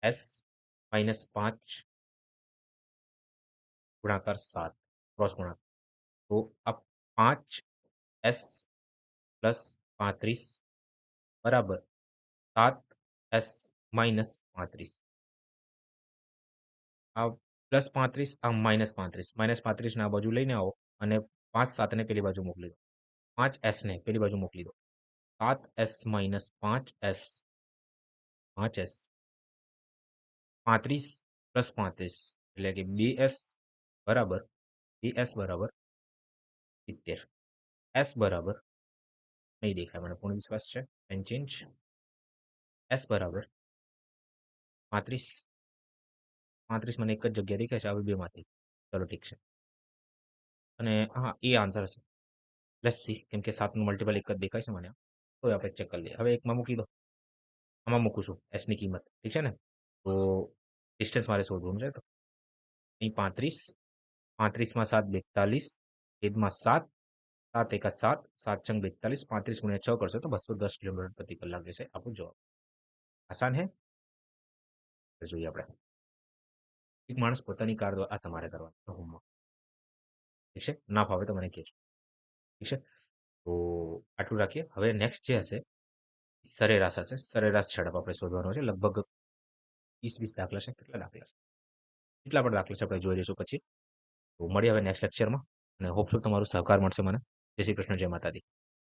એસ માઇનસ 5 ગુણાકાર 7 ક્રોસ ગુણાકાર. તો આ 5 એસ પ્લસ 35 બરાબર 7 એસ માઇનસ 35. આ પ્લસ 35 આ માઇનસ 35. માઇનસ 35 ને આ બાજુ લઈને આવો અને 5 7 ને પેલી બાજુ મોકલી દો. 5 એસ ને પેલી બાજુ મોકલી દો. 7 S minus 5 S 5 S 35 plus 35 એટલે કે 2s બરાબર 2s બરાબર 70. એસ બરાબર નહીં દેખાય મને, પૂર્ણ વિશ્વાસ છે. And change. એસ બરાબર 35. 35 મને એક જ જગ્યા દેખાય છે આવી બેમાંથી. ચલો ઠીક છે. અને હા એ આન્સર હશે. લેટ્સ સી, કેમ કે 7 નું મલ્ટિપલ એક જ દેખાય છે મને. તો આપણે ચેક કરી લઈએ. હવે એકમાં મૂકી દો. આમાં મૂકું છું એસની કિંમત. ઠીક છે ને? તો ડિસ્ટન્સ મારે શોધવાનું છે. તો અહીં 35. 35માં 7 42 છેદમાં 7. 7 એકા 7 7 છંગ 42. 35 ગુણ્યા 6 કરશો તો 210 કિલોમીટર પ્રતિ કલાક જશે આપણો જવાબ. આસાન હે? જોઈએ આપણે. એક માણસ પોતાની કાર દ્વારા આ તમારે કરવાનું હોમવર્ક. ઠીક છે, ના ફાવે તો મને કહેજો. ઠીક છે, તો આટલું રાખીએ. હવે નેક્સ્ટ જે હશે સરેરાશ હશે. સરેરાશ ઝડપ આપણે શોધવાનો છે. લગભગ 20 દાખલા છે. કેટલા દાખલા છે? કેટલા પણ દાખલા છે આપણે જોઈ લઈશું પછી. તો મળીએ હવે નેક્સ્ટ લેક્ચરમાં અને હોપફુલ તમારું સહકાર મળશે મને. જય શ્રી કૃષ્ણ, જય માતાજી.